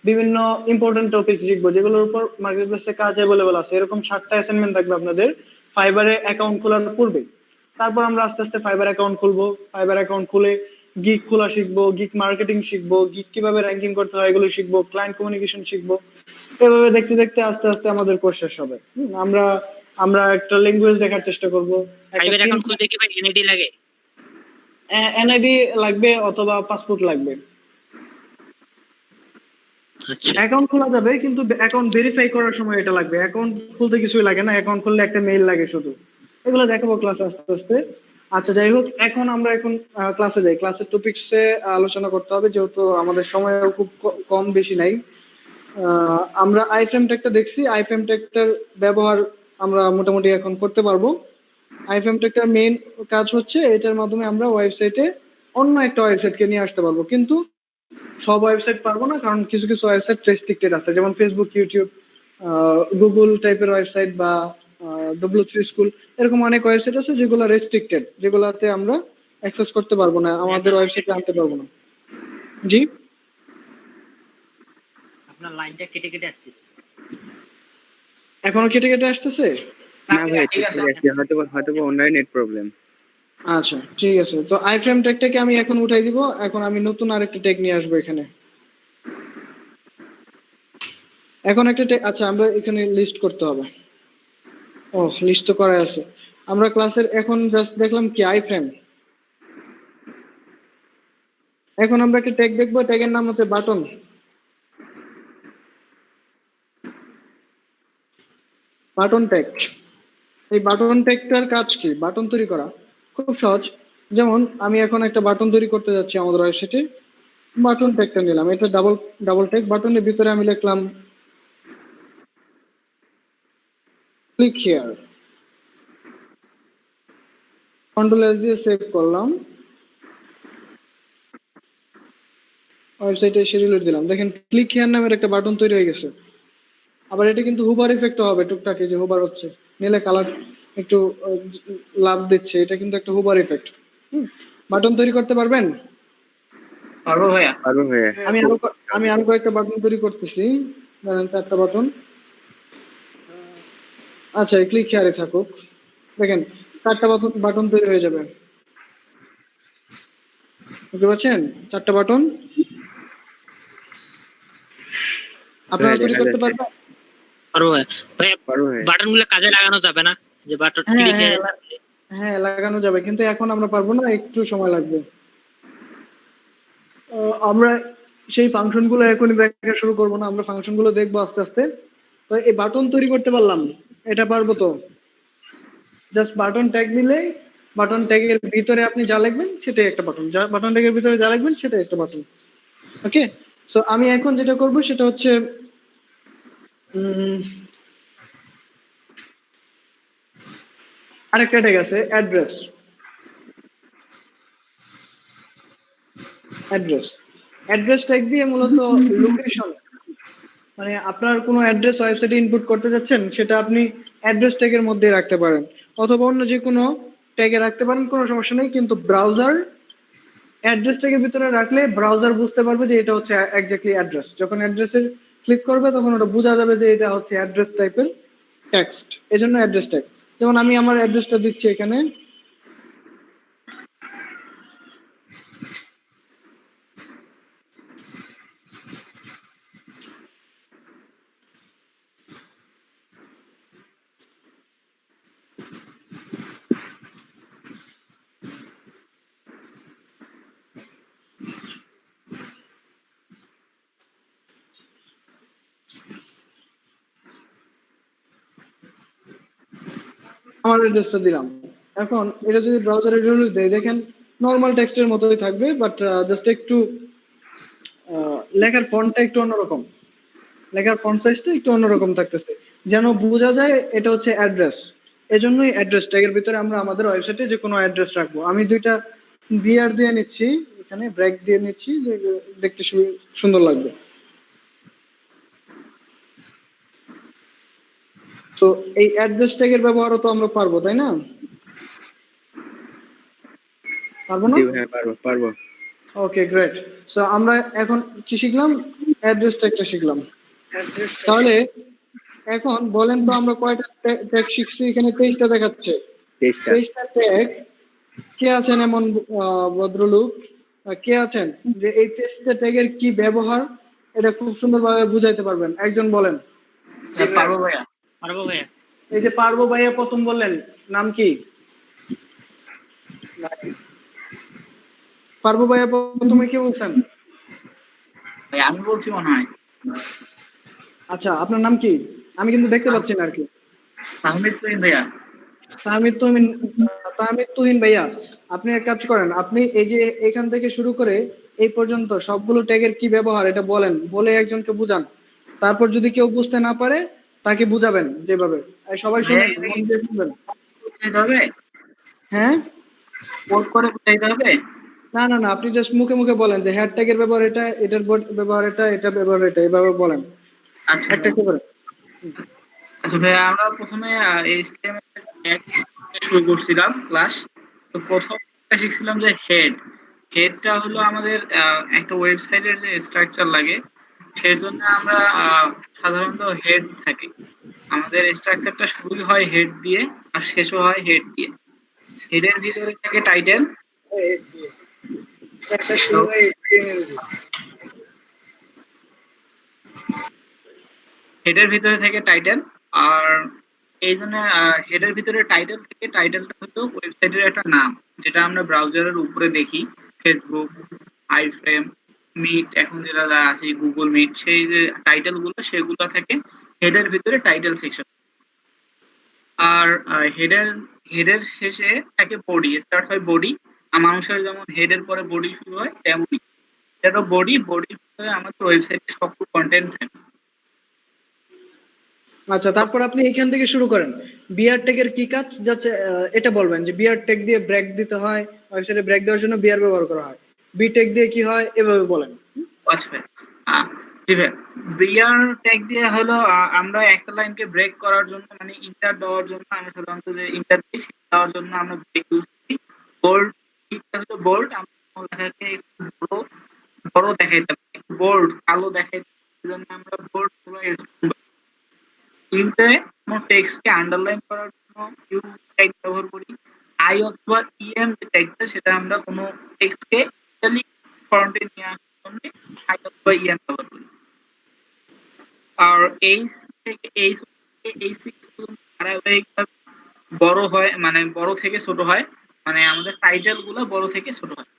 A: বিভিন্ন ইম্পর্টেন্ট টপিক শিখবো যেগুলোর উপর মার্কেটপ্লেসে কাজ অ্যাভেলেবল আছে। এরকম 7টা অ্যাসাইনমেন্ট থাকবে আপনাদের ফাইবারে অ্যাকাউন্ট খোলার পূর্বে। তারপর আমরা আস্তে আস্তে ফাইবার অ্যাকাউন্ট খুলবো, ফাইবার অ্যাকাউন্ট খুলে গিগ খোলা শিখবো, গিগ মার্কেটিং শিখবো, গিগ কিভাবে র্যাঙ্কিং করতে হয় এগুলো শিখবো, ক্লায়েন্ট কমিউনিকেশন শিখবো। এভাবে দেখতে দেখতে আস্তে আস্তে আমাদের কোর্স শেষ হবে। আমরা আমরা একটা ল্যাঙ্গুয়েজ দেখার চেষ্টা করবো।
C: ফাইবার অ্যাকাউন্ট খুলতে কি ভাই এনআইডি লাগে?
A: এনআইডি লাগবে অথবা পাসপোর্ট লাগবে।
C: আচ্ছা
A: অ্যাকাউন্ট খোলা যাবে, কিন্তু অ্যাকাউন্ট ভেরিফাই করার সময় এটা লাগবে। অ্যাকাউন্ট খুলতে কিছুই লাগে না, অ্যাকাউন্ট খুললে একটা মেইল লাগে শুধু। এগুলো দেখাবো ক্লাসে আস্তে আস্তে। আচ্ছা যাই হোক, আমরা এখন ক্লাসে যাই। ক্লাসের টপিকসে আলোচনা করতে হবে, যেহেতু আমাদের সময় খুব কম, বেশি নাই। আমরা আইফ্রেম ট্যাগটা দেখছি, আইফ্রেম ট্যাগটার ব্যবহার আমরা মোটামুটি এখন করতে পারবো। আইফ্রেম ট্যাগটার মেইন কাজ হচ্ছে এটার মাধ্যমে আমরা ওয়েবসাইটে অন্য একটা ওয়েবসাইটকে নিয়ে আসতে পারবো। কিন্তু সব ওয়েবসাইট পারবো না, কারণ কিছু কিছু ওয়েবসাইট রেস্ট্রিক্টেড আছে, যেমন ফেসবুক, ইউটিউব, গুগল টাইপের ওয়েবসাইট বা W3 স্কুল, এরকম অনেক ওয়েবসাইট আছে যেগুলো রেস্ট্রিক্টেড, যেগুলাতে আমরা অ্যাক্সেস করতে পারবো না, আমাদের ওয়েবসাইটে আনতে পারবো না। জি,
C: আপনার লাইনটা কেটে কেটে আসতেছে।
A: এখনো কেটে কেটে আসতেছে?
B: না ভাই, ঠিক আছে, হয়তো হয়তো অনলাইন নেট প্রবলেম।
A: আচ্ছা ঠিক আছে, তো আইফ্রেম ট্যাগটাকে আমি এখন উঠাই দিব। এখন আমি নতুন আরেকটা ট্যাগ নিয়ে আসবো এখানে। এখন একটা আচ্ছা, আমরা এখানে লিস্ট করতে হবে। ও, লিস্ট তো করা আছে। আমরা ক্লাসের এখন জাস্ট দেখলাম কি আইফ্রেম। এখন আমরা একটা ট্যাগ দেখবো, ট্যাগের নাম হচ্ছে বাটন। Button tag. এই বাটন ট্যাগটার কাজ কি? বাটন তৈরি করা খুব সহজ। যেমন আমি এখন একটা বাটন তৈরি করতে যাচ্ছি আমাদের ওয়েবসাইটে, বাটন ট্যাগটা নিলাম, এটা ডাবল ট্যাগ। বাটনের ভিতরে আমি লিখলাম ক্লিক হিয়ার, কন্ট্রোল এস দিয়ে সেভ করলাম, ওয়েবসাইটে এসে রিলোড দিলাম। দেখেন ক্লিক হিয়ার নামের একটা বাটন তৈরি হয়ে গেছে। আবার এটা কিন্তু হুবার ইফেক্ট হবে, টুকটাক এই যে হুবার হচ্ছে, নীলে কালার একটু লাভ দিচ্ছে, এটা কিন্তু একটা হুবার ইফেক্ট। বাটন তৈরি করতে পারবেন?
D: পারবো ভাইয়া।
B: পারবো ভাইয়া।
A: আমি আরো কয়েকটা বাটন তৈরি করতেছি। ধরেন 4টা বাটন। আচ্ছা, ক্লিক হেয়ারে থাকুক। দেখেন 4টা বাটন বাটন তৈরি হয়ে যাবে। বুঝতে পারছেন? 4টা বাটন আপনারা
B: হ্যাঁ,
A: তৈরি
B: দেখা
A: করতে
B: যাচ্ছে।
A: পারবেন?
C: পারবো ভাইয়া। ভাইয়া
B: পারবো ভাইয়া।
C: বাটন গুলো কাজে লাগানো যাবে না? যে বাটন
A: হ্যাঁ
C: ক্লিক
A: হ্যাঁ হ্যাঁ, লাগানো যাবে, কিন্তু এখন আমরা পারবো না, একটু সময় লাগবে। আমরা সেই ফাংশন গুলো এখনই দেখা শুরু করবো না, আমরা ফাংশন গুলো দেখবো আস্তে আস্তে। তো এই বাটন তৈরি করতে পারলাম, এটা পারবো তো? জাস্ট বাটন ট্যাগ দিলে বাটন ট্যাগের ভিতরে আপনি যা লিখবেন সেটাই একটা বাটন, যা বাটন ট্যাগের ভিতরে যা লিখবেন সেটাই একটা বাটন। ওকে, সো আমি এখন যেটা করব সেটা হচ্ছে আরেকটা ট্যাগ আছে, অ্যাড্রেস। অ্যাড্রেস ট্যাগ দিয়ে মূলত লোকেশন, মানে আপনার কোনো অ্যাড্রেস ওয়েবসাইটে ইনপুট করতে যাচ্ছেন সেটা আপনি অ্যাড্রেস ট্যাগের মধ্যে রাখতে পারেন, অথবা অন্য যে কোনো ট্যাগে রাখতে পারেন, কোনো সমস্যা নেই। কিন্তু ব্রাউজার অ্যাড্রেস ট্যাগের ভিতরে রাখলে ব্রাউজার বুঝতে পারবে যে এটা হচ্ছে এক্স্যাক্টলি অ্যাড্রেস। যখন অ্যাড্রেসে ক্লিক করবে তখন ওটা বোঝা যাবে যে এটা হচ্ছে অ্যাড্রেস টাইপের টেক্সট, এজন্য অ্যাড্রেস ট্যাগ। যেমন আমি আমার অ্যাড্রেসটা দিচ্ছি এখানে। আমার অ্যাড্রেসটা দিলাম। এখন এটা যদি ব্রাউজারে রিলিজ দেয়, দেখেন নর্মাল টেক্সটের মতোই থাকবে, বাট জাস্ট একটু লেখার ফন্টটা একটু অন্যরকম, লেখার ফন্ট সাইজটা একটু অন্যরকম থাকতেছে, যেন বোঝা যায় এটা হচ্ছে অ্যাড্রেস। এজন্যই অ্যাড্রেস ট্যাগের ভিতরে আমরা আমাদের ওয়েবসাইটে যে কোনো অ্যাড্রেস রাখবো। আমি দুইটা বিআর দিয়ে নিচ্ছি, এখানে ব্রেক দিয়ে নিচ্ছি, দেখতে সুন্দর লাগবে। তো এই অ্যাড্রেস ট্যাগের ব্যবহারও তো আমরা পারবো, তাই না? পারবো না?
B: জি ভাইয়া, পারবো।
A: ওকে, গ্রেট। সো আমরা এখন কি শিখলাম? অ্যাড্রেস ট্যাগটা শিখলাম। তাহলে এখন বলেন তো আমরা কয়টা ট্যাগ শিখছি? এখানে 23টা দেখাচ্ছে।
B: 23টা।
A: 23টা ট্যাগ। কে আছেন এমন ভদ্রলোক, কে আছেন যে এই 23টা ট্যাগের কি ব্যবহার এটা খুব সুন্দরভাবে বুঝাইতে পারবেন? একজন বলেন।
D: পারবো ভাইয়া।
C: পারবো ভাইয়া।
A: এই যে পারবো ভাইয়া প্রথম বললেন, নাম কি? পারবো ভাইয়া প্রথমে কি বলছেন?
D: ভাই আমি বলছি মনে হয়।
A: আচ্ছা, আপনার নাম কি? আমি কিন্তু দেখতে পাচ্ছি না আর কি।
D: তাহমিদ তুহিন ভাইয়া।
A: তাহমিদ তুহিন ভাইয়া, আপনি এক কাজ করেন, আপনি এই যে এখান থেকে শুরু করে এই পর্যন্ত সবগুলো ট্যাগের কি ব্যবহার এটা বলেন, বলে একজনকে বুঝান। তারপর যদি কেউ বুঝতে না পারে তাকে বুঝাবেন যেভাবে। আর সবাই শুনেন, মন দিয়ে শুনবেন।
D: বুঝাইতে হবে?
A: হ্যাঁ,
D: কোড করে বুঝাইতে হবে?
A: না না না, আপনি জাস্ট মুখে মুখে বলেন যে হ্যাড ট্যাগের ব্যবহার এটা, এটার ব্যবহার এটা, এটা ব্যবহার এটা, এইভাবে বলেন
D: আচ্ছা
A: একটা একটা করে।
D: আচ্ছা ভাইয়া, আমরা প্রথমে HTML ট্যাগ শুরু করছিলাম ক্লাস। তো প্রথম শিখছিলাম যে হেডটা হলো আমাদের একটা ওয়েবসাইটের যে স্ট্রাকচার লাগে সেই জন্য আমরা সাধারণত হেড থাকে। আমাদের স্ট্রাকচারটা শুরু হয় হেড দিয়ে আর শেষও হয় হেড দিয়ে। হেডের ভিতরে থাকে টাইটেল। হেডের ভিতরে থাকে টাইটেল, আর এই জন্য হেডের ভিতরে টাইটেল থেকে, টাইটেলটা হলো ওয়েবসাইটের একটা নাম, যেটা আমরা ব্রাউজারের উপরে দেখি। ফেসবুক, আইফ্রেম, মিট, এখন যেটা আছে গুগল মিট, সেই যে টাইটেল গুলো সেগুলো থাকে হেডের ভিতরে টাইটেল সেকশন। আর হেডের হেডের শেষে থাকে বডি, স্টার্ট হয় বডি। আর মানুষের যেমন হেডের পরে বডি শুরু হয় তেমনই এটা বডির ভিতরে আমাদের ওয়েবসাইটে সকল কন্টেন্ট থাকে।
A: আচ্ছা, তারপর আপনি এখান থেকে শুরু করেন। বিআর ট্যাগের কি কাজ যাচ্ছে এটা বলবেন, যে বিআর ট্যাগ দিয়ে ব্রেক দিতে হয়, ওয়েবসাইটে ব্রেক দেওয়ার জন্য বিআর ব্যবহার করা হয়। বি ট্যাগ দিয়ে কি হয় এভাবে বলেন।
D: আচ্ছা ভাই, জি ভাই, বিআর ট্যাগ দিয়ে হলো আমরা একটা লাইনকে ব্রেক করার জন্য, মানে ইন্টার দেওয়ার জন্য, আমরা সাধারণত যে ইন্টার দিই সেটা দেওয়ার জন্য আমরা ব্রেক ইউজ করি। বোল্ড বিটা হলো বোল্ড, আমরা কোনো লেখাকে একটু বড় বড় দেখাইতে পারি, বোল্ড কালো দেখাইতে পারি, সেজন্য আমরা বোল্ড গুলো ইনতে কোনো টেক্সটকে আন্ডারলাইন করার জন্য ইউ ট্যাগ ব্যবহার করি। আই অথবা ইএম যে ট্যাগটা সেটা আমরা কোনো টেক্সটকে ইটালিক ফন্টে নিয়ে আসার জন্য আই অথবা ইএম ব্যবহার করি। আর এইচ থেকে এইচ পর্যন্ত ধারাবাহিকভাবে বড় হয়, মানে বড় থেকে ছোট হয়, মানে আমাদের টাইটেল গুলো বড় থেকে ছোট হয়।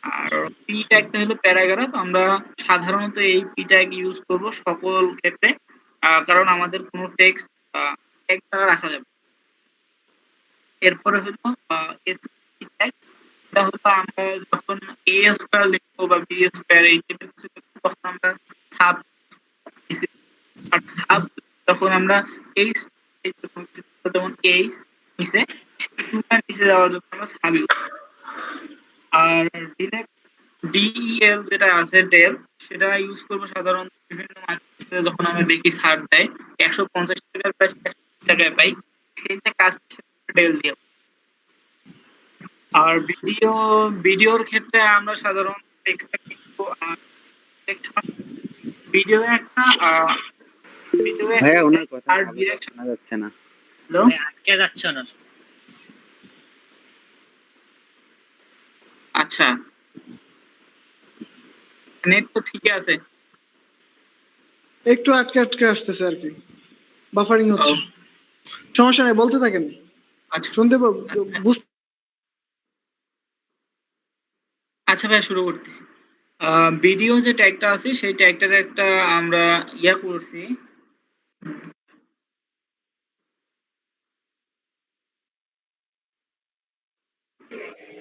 D: আর পি ট্যাগটা হলো প্যারাগ্রাফ, আমরা সাধারণত এই পি ট্যাগ ইউজ করব সকল ক্ষেত্রে, কারণ আমাদের কোনো টেক্সট ট্যাগ দ্বারা রাখা যাবে। এরপরে হলো এসপি ট্যাগ, এটা হলো আমরা যখন এ স্কয়ার লিখবো বা বি স্কয়ার এই টাইপের কিছু লিখবো, তখন আমরা সাব, আর সাব তখন আমরা এইচ, যেমন এইচ নিচে নিচে যাওয়ার জন্য আমরা সাব ইউজ। আর ডিরেক্ট ডিইএল যেটা আছে ডেল, সেটা ইউজ করবো সাধারণত বিভিন্ন মার্কেটে যখন আমরা দেখি ছাড় দেয় 150 টাকার প্রাইস 120 টাকায় পাই, সেই যে কাজ ডেল দিয়ে। আর ভিডিওর ক্ষেত্রে আমরা সাধারণত ভিডিও একটা
B: ভাইয়া ওনার কথা
D: আর
B: ভালো
D: ডিরেকশন
B: শোনা যাচ্ছে না।
D: হ্যালো,
C: আটকে যাচ্ছে না।
D: আচ্ছা নেট তো ঠিকই আছে।
A: একটু আটকে আটকে আসতেছে আর কি, বাফারিং হচ্ছে। সমস্যা নেই, বলতে থাকেন,
D: আচ্ছা
A: শুনতে বুঝতে।
D: আচ্ছা ভাই শুরু করতেছি। ভিডিও যে ট্যাগটা আছে সেই ট্যাগটার একটা আমরা ইয়া করছি।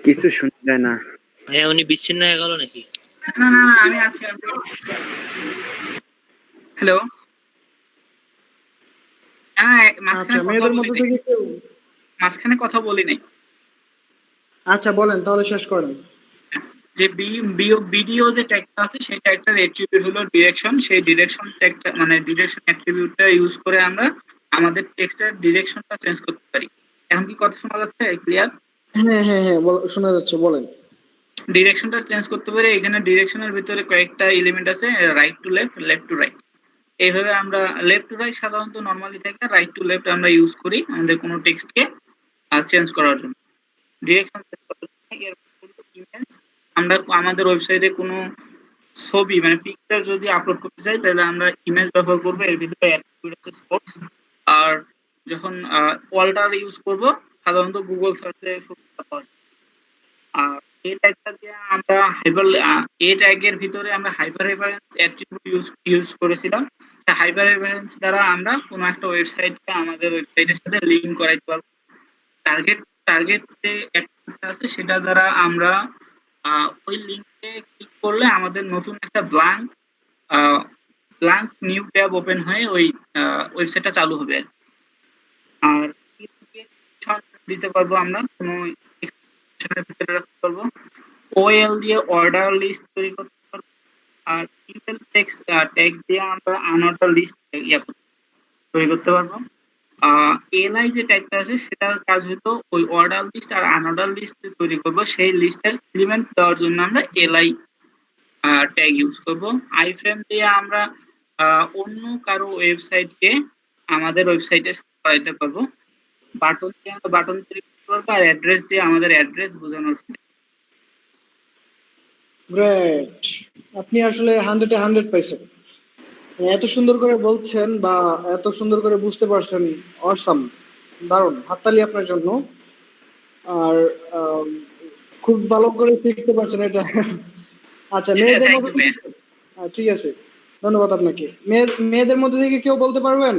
B: কিছু শোনা যায় না।
C: ভাইয়া উনি বিচ্ছিন্ন হয়ে গেল নাকি?
D: না না না, আমি আছি। হ্যালো, হ্যাঁ
A: আচ্ছা, মেয়েদের মধ্যে থেকে কেউ?
D: মাঝখানে কথা বলি নাই।
A: আচ্ছা বলেন তাহলে, শেষ করেন।
D: যে ভিডিও যে ট্যাগটা আছে সেই ট্যাগটার অ্যাট্রিবিউট হলো ডিরেকশন, সেই ডিরেকশন ট্যাগটা মানে ডিরেকশন অ্যাট্রিবিউটটা ইউজ করে আমরা আমাদের টেক্সটের ডিরেকশনটা চেঞ্জ করতে পারি। এখন কি কথা শোনা যাচ্ছে ক্লিয়ার?
A: হ্যাঁ হ্যাঁ হ্যাঁ, শোনা যাচ্ছে, বলেন।
D: ডিরেকশনটা চেঞ্জ করতে পারি। এখানে ডিরেকশনের ভিতরে কয়েকটা এলিমেন্ট আছে, right to left, left to right. এইভাবে আমরা লেফট টু রাইট সাধারণত নরমালি থাকে, রাইট টু লেফট আমরা ইউজ করি আমাদের কোনো টেক্সটকে চেঞ্জ করার জন্য। ডিরেকশন ইমেজ, আমরা আমাদের ওয়েবসাইটে কোনো ছবি মানে পিকচার যদি আপলোড করতে চাই তাহলে আমরা ইমেজ ব্যবহার করব, এর ভিতরে অ্যাট্রিবিউট আছে স্পোর্টস। আর যখন ওয়ালটার ইউজ করব সাধারণত গুগল সার্চে সুবিধা পাওয়া যায়। আর এই ট্যাগটা দিয়ে আমরা এই ট্যাগের ভিতরে আমরা হাইপার রেফারেন্স অ্যাট্রিবিউট ইউজ করেছিলাম। হাইপার রেফারেন্স দ্বারা আমরা কোনো একটা ওয়েবসাইটকে আমাদের ওয়েবসাইটের সাথে লিংক করাইতে পারবো। টার্গেট টার্গেট যে অ্যাট্রিবিউট আছে সেটা দ্বারা আমরা ওই লিংকে ক্লিক করলে আমাদের নতুন একটা ব্ল্যাঙ্ক নিউ ট্যাব ওপেন হয়ে ওই ওয়েবসাইটটা চালু হবে। আর দিতে পারবো আমরা কোনো ভিতরে রাখতে পারবো। ওএল দিয়ে অর্ডার লিস্ট তৈরি করতে পারবো। আর ইমেল টেক্সট ট্যাগ দিয়ে আমরা আনঅর্ডার লিস্ট তৈরি করতে পারবো। এলআই যে ট্যাগটা আছে সেটার কাজ হতো ওই অর্ডার লিস্ট আর আনঅর্ডার লিস্ট তৈরি করব, সেই লিস্টের এলিমেন্ট দেওয়ার জন্য আমরা এলআই ট্যাগ ইউজ করব। আইফ্রেম দিয়ে আমরা অন্য কারো ওয়েবসাইটকে আমাদের ওয়েবসাইটে করাইতে পারবো। বাটন দিয়ে আমরা বাটন তৈরি করতে পারবো, আর অ্যাড্রেস দিয়ে আমাদের অ্যাড্রেস বোঝানোর।
A: গ্রেট, আপনি আসলে 100-এ 100 পাইছেন। এত সুন্দর করে বলছেন বা এত সুন্দর করে বুঝতে পারছেন, অসাম, দারুণ, হাততালি আপনার জন্য। আর খুব ভালো করে শিখতে পারছেন এটা। আচ্ছা, মেয়েদের মধ্যে ঠিক আছে, ধন্যবাদ আপনাকে। মেয়েদের মধ্যে থেকে কেউ বলতে পারবেন?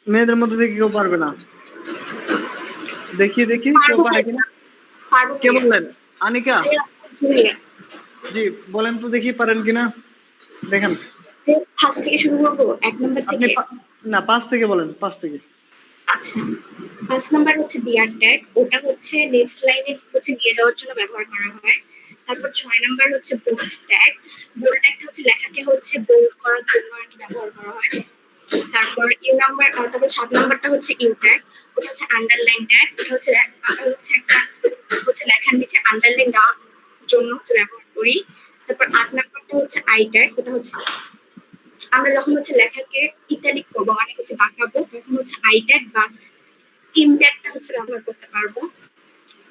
A: মেয়েদের মধ্যে থেকে কেউ পারবে না? দেখি কেউ পারে কিনা। কে বললেন? আনিকা? জি বলেন তো দেখি, পারেন কিনা দেখেন।
E: ফার্স্ট থেকে শুরু করবো, 1 নাম্বার থেকে?
A: না, 5 থেকে বলেন, 5 থেকে।
E: আচ্ছা, 5 নাম্বার হচ্ছে বিয়ার ট্যাগ, ওটা হচ্ছে নেক্সট লাইনে হচ্ছে নিয়ে যাওয়ার জন্য ব্যবহার করা হয়। তারপর 6 নাম্বার হচ্ছে বোল্ড ট্যাগ, বোল্ড ট্যাগটা হচ্ছে লেখাকে হচ্ছে বোল্ড করার জন্য আর কি ব্যবহার করা হয়। তারপর ইউ নাম্বার, তারপর 7 নাম্বারটা হচ্ছে ইউ ট্যাগ, ওটা হচ্ছে আন্ডারলাইন ট্যাগ, এটা হচ্ছে আমরা হচ্ছে একটা হচ্ছে লেখার নিচে আন্ডারলাইন দেওয়ার জন্য হচ্ছে ব্যবহার করি। তারপর 8 নাম্বারটা হচ্ছে আই ট্যাগ, ওটা হচ্ছে আমরা যখন হচ্ছে লেখাকে ইটালিক করবো মানে হচ্ছে বাঁকাবো তখন হচ্ছে আই ট্যাগ বা ইন ট্যাগটা হচ্ছে ব্যবহার করতে পারবো।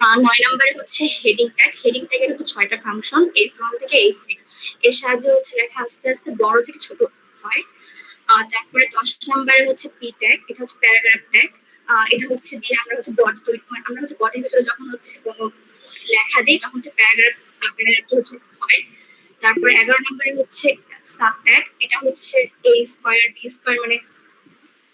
E: আর 9 নম্বরে হচ্ছে হেডিং ট্যাগ, হেডিং ট্যাগের হচ্ছে 6টা ফাংশন, H1 থেকে H6, এর সাহায্যে হচ্ছে লেখা আস্তে আস্তে বড় থেকে ছোট হয়। তারপরে 10 নম্বরে হচ্ছে পি ট্যাগ, এটা হচ্ছে প্যারাগ্রাফ ট্যাগ, এটা হচ্ছে দিয়ে আমরা হচ্ছে বডি তৈরি আমরা হচ্ছে বডির ভিতরে যখন হচ্ছে কোনো লেখা দিই তখন হচ্ছে প্যারাগ্রাফ আকারে আর কি হচ্ছে হয়। তারপরে 11 নম্বরে হচ্ছে সাব ট্যাগ, এটা হচ্ছে এ স্কয়ার বি স্কয়ার মানে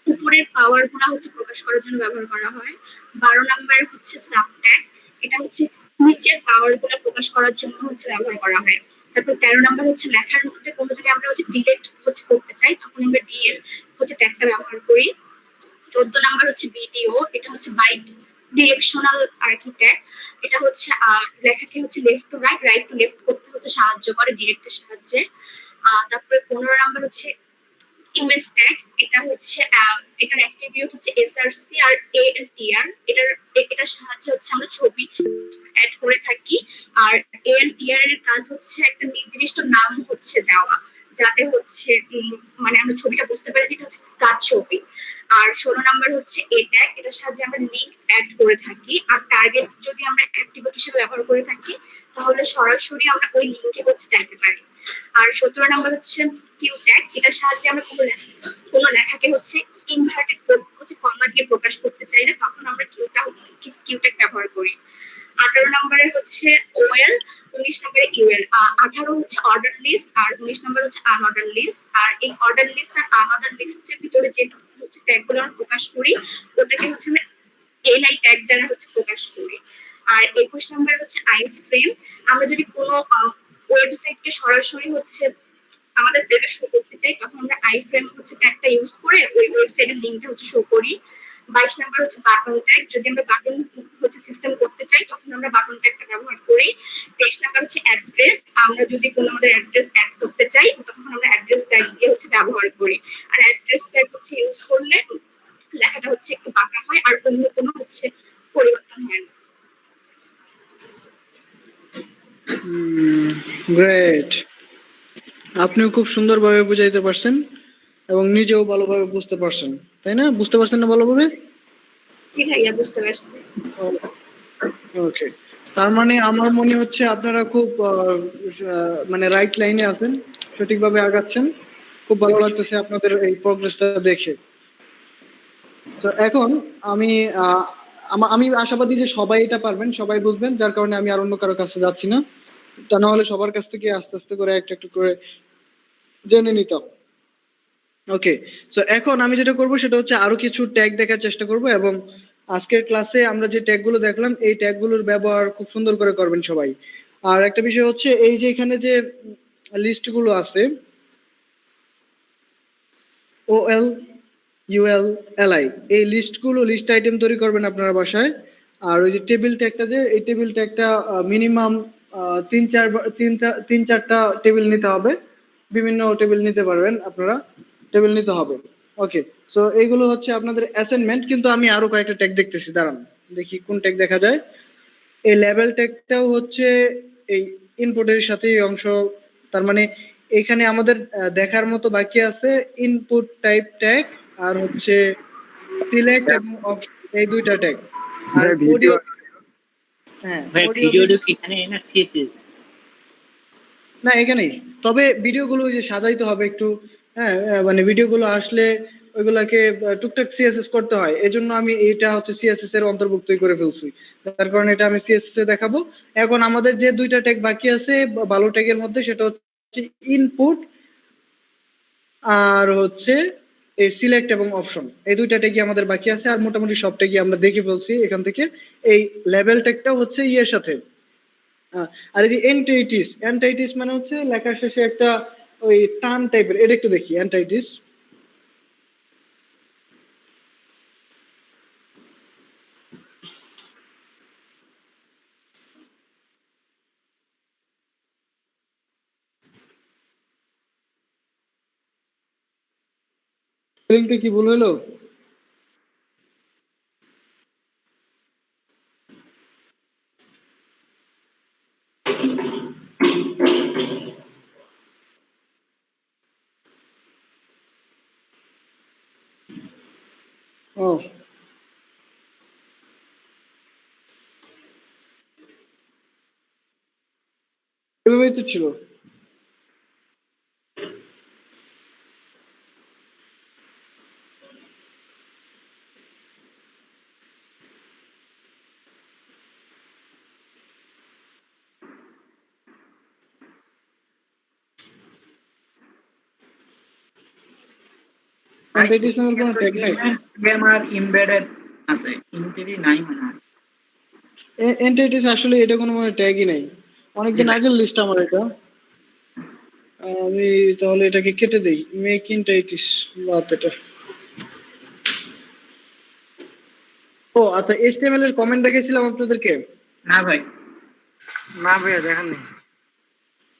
E: উপরের পাওয়ার গুলা হচ্ছে প্রকাশ করার জন্য ব্যবহার করা হয়। 12 নম্বরে হচ্ছে সাব ট্যাগ, এটা হচ্ছে নিচের পাওয়ার গুলা প্রকাশ করার জন্য হচ্ছে ব্যবহার করা হয়। তারপর 13 নম্বর হচ্ছে লেখার মধ্যে কোনো যদি আমরা হচ্ছে ডিলেট হচ্ছে করতে চাই তখন আমরা ডিএল হচ্ছে ট্যাগটা ব্যবহার করি। 14 নাম্বার হচ্ছে ভিডিও, এটা হচ্ছে বাই ডিরেকশনাল আর্কিটেক্ট, এটা হচ্ছে লেখাকে হচ্ছে left to right right to left করতে হচ্ছে সাহায্য করে ডিরেক্টের সাহায্যে। তারপরে 15 নাম্বার হচ্ছে ইমেজ ট্যাগ, এটা হচ্ছে এটার অ্যাট্রিবিউট হচ্ছে এসআরসি আর এএলটিআর, এটার সাহায্যে হচ্ছে আমরা ছবি অ্যাড করে থাকি। আর এএলটিআর এর কাজ হচ্ছে একটা নির্দিষ্ট নাম হচ্ছে দেওয়া যাতে হচ্ছে মানে আমরা ছবিটা বুঝতে পারি যেটা হচ্ছে কার ছবি। আর 16 নাম্বার হচ্ছে এ ট্যাগ, এটার সাহায্যে আমরা লিঙ্ক অ্যাড করে থাকি। আর টার্গেট যদি আমরা অ্যাট্রিবিউট হিসেবে ব্যবহার করে থাকি তাহলে সরাসরি আমরা ওই লিঙ্কে হচ্ছে যাইতে পারি। আর 17 নাম্বার হচ্ছে কিউ ট্যাগ, এটার সাহায্যে আমরা কোনো লেখাকে হচ্ছে ইনভার্টেড হচ্ছে কমা দিয়ে প্রকাশ করতে চাইলে তখন আমরা কিউ ট্যাগ ব্যবহার করি। 18 নম্বরে হচ্ছে ওএল, 19 নম্বরে ইউএল, 18 হচ্ছে অর্ডার লিস্ট আর 19 নম্বর হচ্ছে আনঅর্ডার লিস্ট। আর এই অর্ডার লিস্ট আর আনঅর্ডার লিস্টের ভিতরে যে হচ্ছে ট্যাগগুলো আমরা প্রকাশ করি ওটাকে হচ্ছে আমরা এলআই ট্যাগ দ্বারা হচ্ছে প্রকাশ করি। আর 21 নম্বরে হচ্ছে আই ফ্রেম, আমরা যদি কোনো ওয়েবসাইটকে সরাসরি হচ্ছে আমাদের পেজে শো করতে চাই তখন আমরা আই ফ্রেম হচ্ছে ট্যাগটা ইউজ করে ওই ওয়েবসাইটের লিংকটা হচ্ছে শো করি। 22 নাম্বার হচ্ছে বাটন ট্যাগ, যদি আমরা বাটন হচ্ছে সিস্টেম করতে চাই তখন আমরা বাটন ট্যাগটা ব্যবহার করি। 23 নাম্বার হচ্ছে অ্যাড্রেস, আমরা যদি কোনো আমাদের অ্যাড্রেস অ্যাড করতে চাই তখন আমরা অ্যাড্রেস ট্যাগ দিয়ে হচ্ছে ব্যবহার করি। আর অ্যাড্রেস ট্যাগ হচ্ছে ইউজ করলে লেখাটা হচ্ছে একটু বাঁকা হয় আর অন্য কোনো হচ্ছে পরিবর্তন হয় না।
A: গ্রেট, আপনিও খুব সুন্দরভাবে বুঝাইতে পারছেন এবং নিজেও ভালোভাবে বুঝতে পারছেন, তাই না? বুঝতে পারছেন না ভালোভাবে?
E: জি ভাইয়া, বুঝতে পারছি।
A: ওকে, তার মানে আমার মনে হচ্ছে আপনারা খুব মানে রাইট লাইনে আছেন, সঠিকভাবে আগাচ্ছেন। খুব ভালো লাগতেছে আপনাদের এই প্রোগ্রেসটা দেখে। তো এখন আমি আমি আশাবাদী যে সবাই এটা পারবেন, সবাই বুঝবেন, যার কারণে আমি আর অন্য কারো কাছে যাচ্ছি না, তা না হলে সবার কাছ থেকে আস্তে আস্তে করে একটু একটু করে জেনে নিতাম। ওকে, সো এখন আমি যেটা করব সেটা হচ্ছে আরো কিছু ট্যাগ দেখার চেষ্টা করব এবং আজকের ক্লাসে আমরা যে ট্যাগগুলো দেখলাম এই ট্যাগগুলোর ব্যবহার খুব সুন্দর করে করবেন সবাই। আর একটা বিষয় হচ্ছে এই যে এখানে যে লিস্টগুলো আছে ওএল ইউএল এলআই, এই লিস্টগুলো লিস্ট আইটেম তৈরি করবেন আপনারা বাসায়। আর ওই যে টেবিল ট্যাগটা, যে এই টেবিল ট্যাগটা মিনিমাম 3-4টা টেবিল নিতে হবে, বিভিন্ন টেবিল নিতে পারবেন আপনারা, টেবিল নিতে হবে। ওকে, সো এইগুলো হচ্ছে আপনাদের অ্যাসাইনমেন্ট। কিন্তু আমি আরো কয়েকটা ট্যাগ দেখতেছি, দাঁড়ান দেখি কোন ট্যাগ দেখা যায়। এই লেভেল ট্যাগটাও হচ্ছে এই ইনপুটের সাথে অংশ, তার মানে এখানে আমাদের দেখার মতো বাকি আছে ইনপুট টাইপ ট্যাগ আর হচ্ছে সিলেক্ট এবং অপশন, এই দুইটা ট্যাগ। আর
B: ভিডিও,
A: হ্যাঁ
C: ভাই ভিডিওটা কি এখানে না সিএসএস?
A: না এখানেই, তবে ভিডিওগুলো যে সাজাইতে হবে একটু, হ্যাঁ মানে ভিডিওগুলো আসলে ওইগুলাকে টুকটাক সিএসএস করতে হয়, এজন্য আমি এটা হচ্ছে সিএসএস এর অন্তর্ভুক্তই করে ফেলছি, তার কারণে এটা আমি সিএসএস এ দেখাবো। এখন আমাদের যে দুইটা ট্যাগ বাকি আছে ভালো ট্যাগের মধ্যে, সেটা হচ্ছে ইনপুট আর হচ্ছে এই সিলেক্ট এবং অপশন, এই দুইটা ট্যাগই আমাদের বাকি আছে। আর মোটামুটি সব ট্যাগই আমরা দেখে ফেলছি এখান থেকে। এই লেভেল ট্যাগটা হচ্ছে ইয়ের সাথে, আর এই যে এন্টাইটিস মানে হচ্ছে লেখার শেষে একটা ওই টান টাইপের, এটা একটু দেখি। এন্টাইটিস স্পেলিংটা কি ভুল হলো? ও এভাবেই তো ছিল। এন্টিটিস নামের কোনো ট্যাগ নাই।
D: গেম আর এমবেডেড আছে, ইন্টিটি নাই মনে হয়।
A: এন্টিটিস আসলে এটা কোনো মানে ট্যাগই নাই। অনেকদিন আগের লিস্ট আমার এটা। আমি তাহলে এটাকে কেটে দেই, মেক এন্টিটিস বাদ এটা। ও আচ্ছা, এইচটিএমএল এর কমেন্ট দেখেছিলাম আপনাদেরকে।
D: না ভাই,
B: না ভাইয়া দেখেন নাই।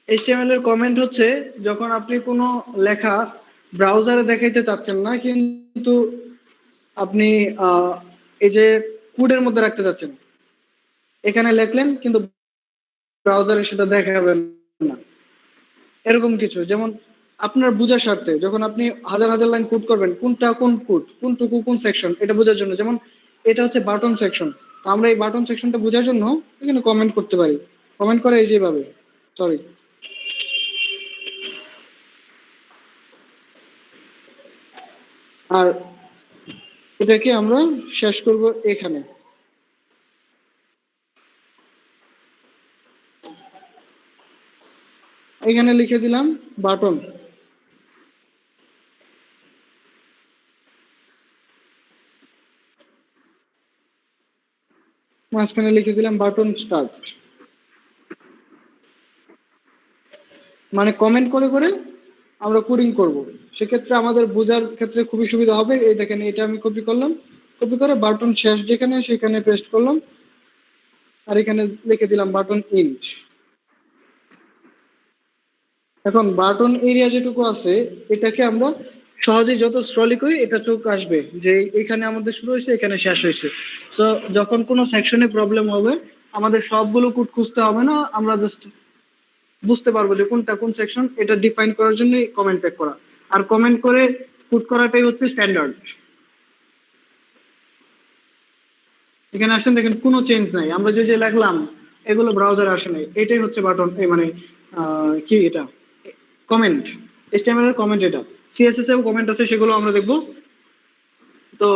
A: এইচটিএমএল এর কমেন্ট হচ্ছে যখন আপনি কোনো লেখা ব্রাউজারে দেখাইতে চাচ্ছেন না, কিন্তু আপনি এই যে কোডের মধ্যে রাখতে চাচ্ছেন, এখানে লিখলেন কিন্তু ব্রাউজারে সেটা দেখাবেন না, এরকম কিছু। যেমন আপনার বোঝার স্বার্থে যখন আপনি হাজার হাজার লাইন কোড করবেন, কোনটা কোন কোড, কোনটুকু কোন সেকশন, এটা বোঝার জন্য। যেমন এটা হচ্ছে বাটন সেকশন, আমরা এই বাটন সেকশনটা বোঝার জন্য এখানে কমেন্ট করতে পারি। কমেন্ট করে এই যেভাবে, সরি, আর এটাকে আমরা শেষ করব এখানে। এখানে লিখে দিলাম বাটন, মাঝখানে লিখে দিলাম বাটন স্টার্ট। মানে কমেন্ট করে করে আমরা কোডিং করব, সেক্ষেত্রে আমাদের বোঝার ক্ষেত্রে খুবই সুবিধা হবে। এই দেখেন, এটা আমি কপি করলাম, কপি করে বাটন শেষ যেখানে সেখানে পেস্ট করলাম, আর এখানে লিখে দিলাম বাটন ইন্ট। এখন বাটন এরিয়া যেটুকু আছে এটাকে আমরা সহজে যত স্ক্রলি করি এটা চোখ আসবে যে এখানে আমাদের শুরু হয়েছে, এখানে শেষ হয়েছে। তো যখন কোনো সেকশনে প্রবলেম হবে আমাদের সবগুলো কোড খুঁজতে হবে না, আমরা জাস্ট বুঝতে পারবো যে কোনটা কোন সেকশন। এটা ডিফাইন করার জন্য কমেন্ট প্যাক করা, আর কমেন্ট করে কোড করাটাই হচ্ছে স্ট্যান্ডার্ড। এখানে আসেন, দেখেন কোনো চেঞ্জ নাই, আমরা যে যে লিখলাম এগুলো ব্রাউজারে আসে নাই। এটাই হচ্ছে বাটন, এই মানে কি এটা কমেন্ট, এইচটিএমএল এর কমেন্ট। এটা সিএসএস এও কমেন্ট আছে, সেগুলো আমরা দেখবো। তো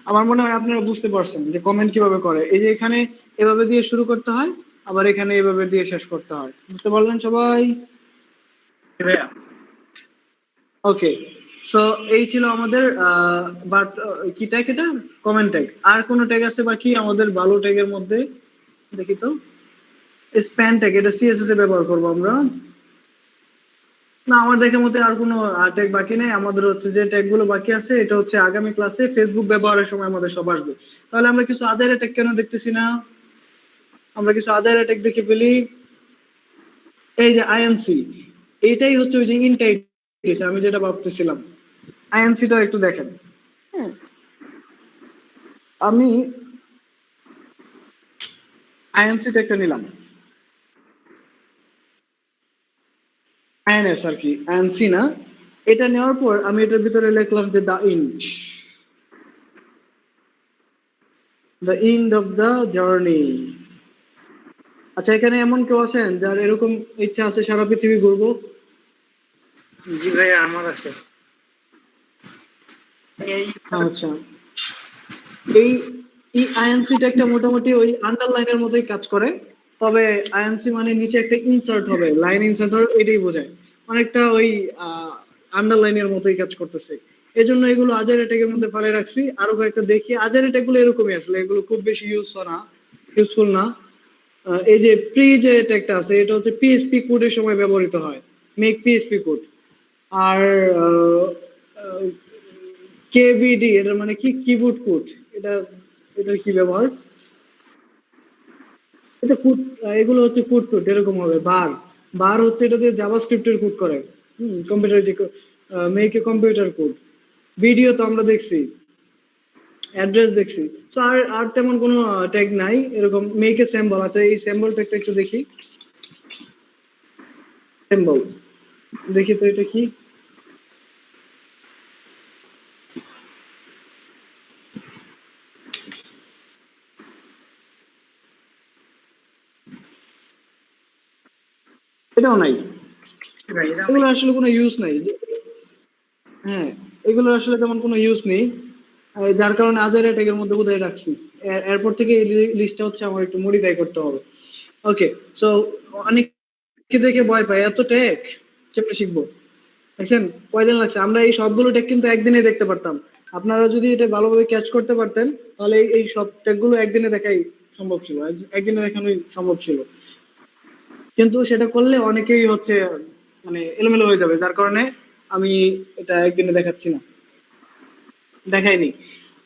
A: আমার মনে হয় আপনারা বুঝতে পারছেন যে কমেন্ট কিভাবে করে। এই যে এখানে এভাবে দিয়ে শুরু করতে হয়, আবার এখানে এভাবে দিয়ে শেষ করতে হয়। বুঝতে পারলেন সবাই?
D: ভাইয়া
A: ওকে, সো এই ছিল আমাদের বাট কি ট্যাগ, এটা কমেন্ট ট্যাগ। আর কোন ট্যাগ আছে বাকি আমাদের ভালো ট্যাগের মধ্যে? দেখি তো, স্প্যান ট্যাগ, এটা সিএসএস এ ব্যবহার করবো আমরা। না, আমার দেখে মতে আর কোনো ট্যাগ বাকি নেই। আমাদের হচ্ছে যে ট্যাগ গুলো বাকি আছে এটা হচ্ছে আগামী ক্লাসে ফেসবুক ব্যবহারের সময় আমাদের সব আসবে। তাহলে আমরা কিছু আদার ট্যাগ কেন দেখতেছি না? আমরা কিছু আদার ট্যাগ দেখে ফেলি। এই যে আইএনসি, এইটাই হচ্ছে ওই যে ইনটাইটিস, আমি যেটা ভাবতেছিলাম। আইএনসিটা একটু দেখেন। হ্যাঁ, আমি আইএনসিটা একটা নিলাম, আইএনএস আর কি, আইএনসি না। এটা নেওয়ার পর আমি এটার ভিতরে লিখলাম যে the end of the journey. আচ্ছা, এখানে এমন কেউ আছেন যার এরকম ইচ্ছা আছে সারা পৃথিবী ঘুরবো?
B: জি ভাইয়া আমার আছে।
D: এই
A: আচ্ছা, এই আইএনসিটা একটা মোটামুটি ওই আন্ডারলাইনের মতোই কাজ করে, তবে আইএনসি মানে নিচে একটা ইনসার্ট হবে, লাইন ইনসার্ট হবে, এটাই বোঝায়। অনেকটা ওই আন্ডারলাইনের মতোই কাজ করতেছে। এই জন্য এগুলো আজার অ্যাটাকের মধ্যে ফেলে রাখছি। আরো কয়েকটা দেখি, আজার অ্যাটাক গুলো এরকমই আসলে, এগুলো খুব বেশি ইউজফুল না। এই যে প্রি যে অ্যাটাকটা আছে এটা হচ্ছে পিএইচপি কোডের সময় ব্যবহৃত হয়, মেক পিএইচপি কোড। আর কেভিডি, এটা মানে কি, কিবোর্ড কোড। এটা এটার কি ব্যবহার? এটা কোড, এগুলো হচ্ছে কোড কোড এরকম হবে। বার হচ্ছে এটা দিয়ে জাভাস্ক্রিপ্টের কোড করে, কম্পিউটার যে make a computer code. Video তো আমরা দেখছি, অ্যাড্রেস দেখছি। তো আর আর তেমন কোনো ট্যাগ নাই। এরকম মেক এ সিম্বল আছে, এই সিম্বল ট্যাগটা একটু দেখি। সিম্বল দেখি তো এটা কি। এটাও নাই।
D: ভাই এটা
A: এগুলো আসলে কোনো ইউজ নাই। হ্যাঁ, এগুলো আসলে তেমন কোনো ইউজ নেই। যার কারণে আজারে ট্যাগের মধ্যে বোধহয় রাখছি। এরপর থেকে এই লিস্টটা হচ্ছে আমার একটু মডিফাই করতে হবে। ওকে, সো অনেকে দেখে ভয় পায়, এত ট্যাগ কেমনে শিখবো? দেখছেন কয়দিন লাগছে? আমরা এই সবগুলো ট্যাগ কিন্তু একদিনে দেখতে পারতাম। আপনারা যদি এটা ভালোভাবে ক্যাচ করতে পারতেন তাহলে এই সব ট্যাগ গুলো একদিনে দেখাই সম্ভব ছিল, একদিনে দেখানোই সম্ভব ছিল। কিন্তু সেটা করলে অনেকেই হচ্ছে মানে এলোমেলো হয়ে যাবে, যার কারণে আমি এটা একদিনে দেখাচ্ছি না, দেখাইনি।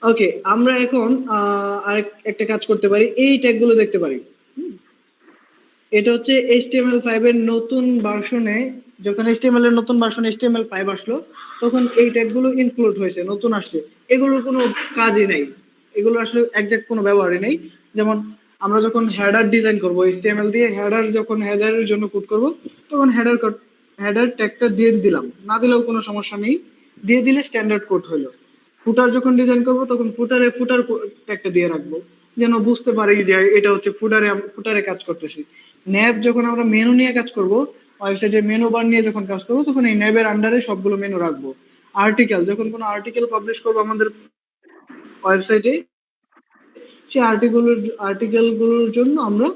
A: ওকে, আমরা এখন আরেক একটা কাজ করতে পারি, এই ট্যাগ গুলো দেখতে পারি। এটা হচ্ছে HTML5 এর নতুন ভার্সনে, যখন HTML এর নতুন ভার্সন HTML5 আসলো তখন এই ট্যাগ গুলো ইনক্লুড হয়েছে, নতুন আসছে। এগুলোর কোনো কাজই নেই, এগুলো আসলে একজ্যাক্ট কোনো ব্যবহারই নেই। যেমন আমরা যখন হেডার ডিজাইন করব HTML দিয়ে, হেডার যখন হেডারের জন্য কোড করব তখন হেডার ট্যাগটা দিয়ে দিলাম, না দিলেও কোনো সমস্যা নেই, দিয়ে দিলে স্ট্যান্ডার্ড কোড হলো। ফুটার যখন ডিজাইন করব তখন ফুটার ট্যাগটা দিয়ে রাখবো, যেন বুঝতে পারি যে এটা হচ্ছে ফুটারে কাজ করতেছি। ন্যাব যখন আমরা মেনু নিয়ে কাজ করব, ওয়েবসাইটের মেনু বার নিয়ে যখন কাজ করব, তখন এই ন্যাবের আন্ডারে সবগুলো মেনু রাখবো। আর্টিকেল, যখন কোনো আর্টিকেল পাবলিশ করবো আমাদের ওয়েবসাইটে, সেই আর্টিকেলগুলোর জন্য আমরা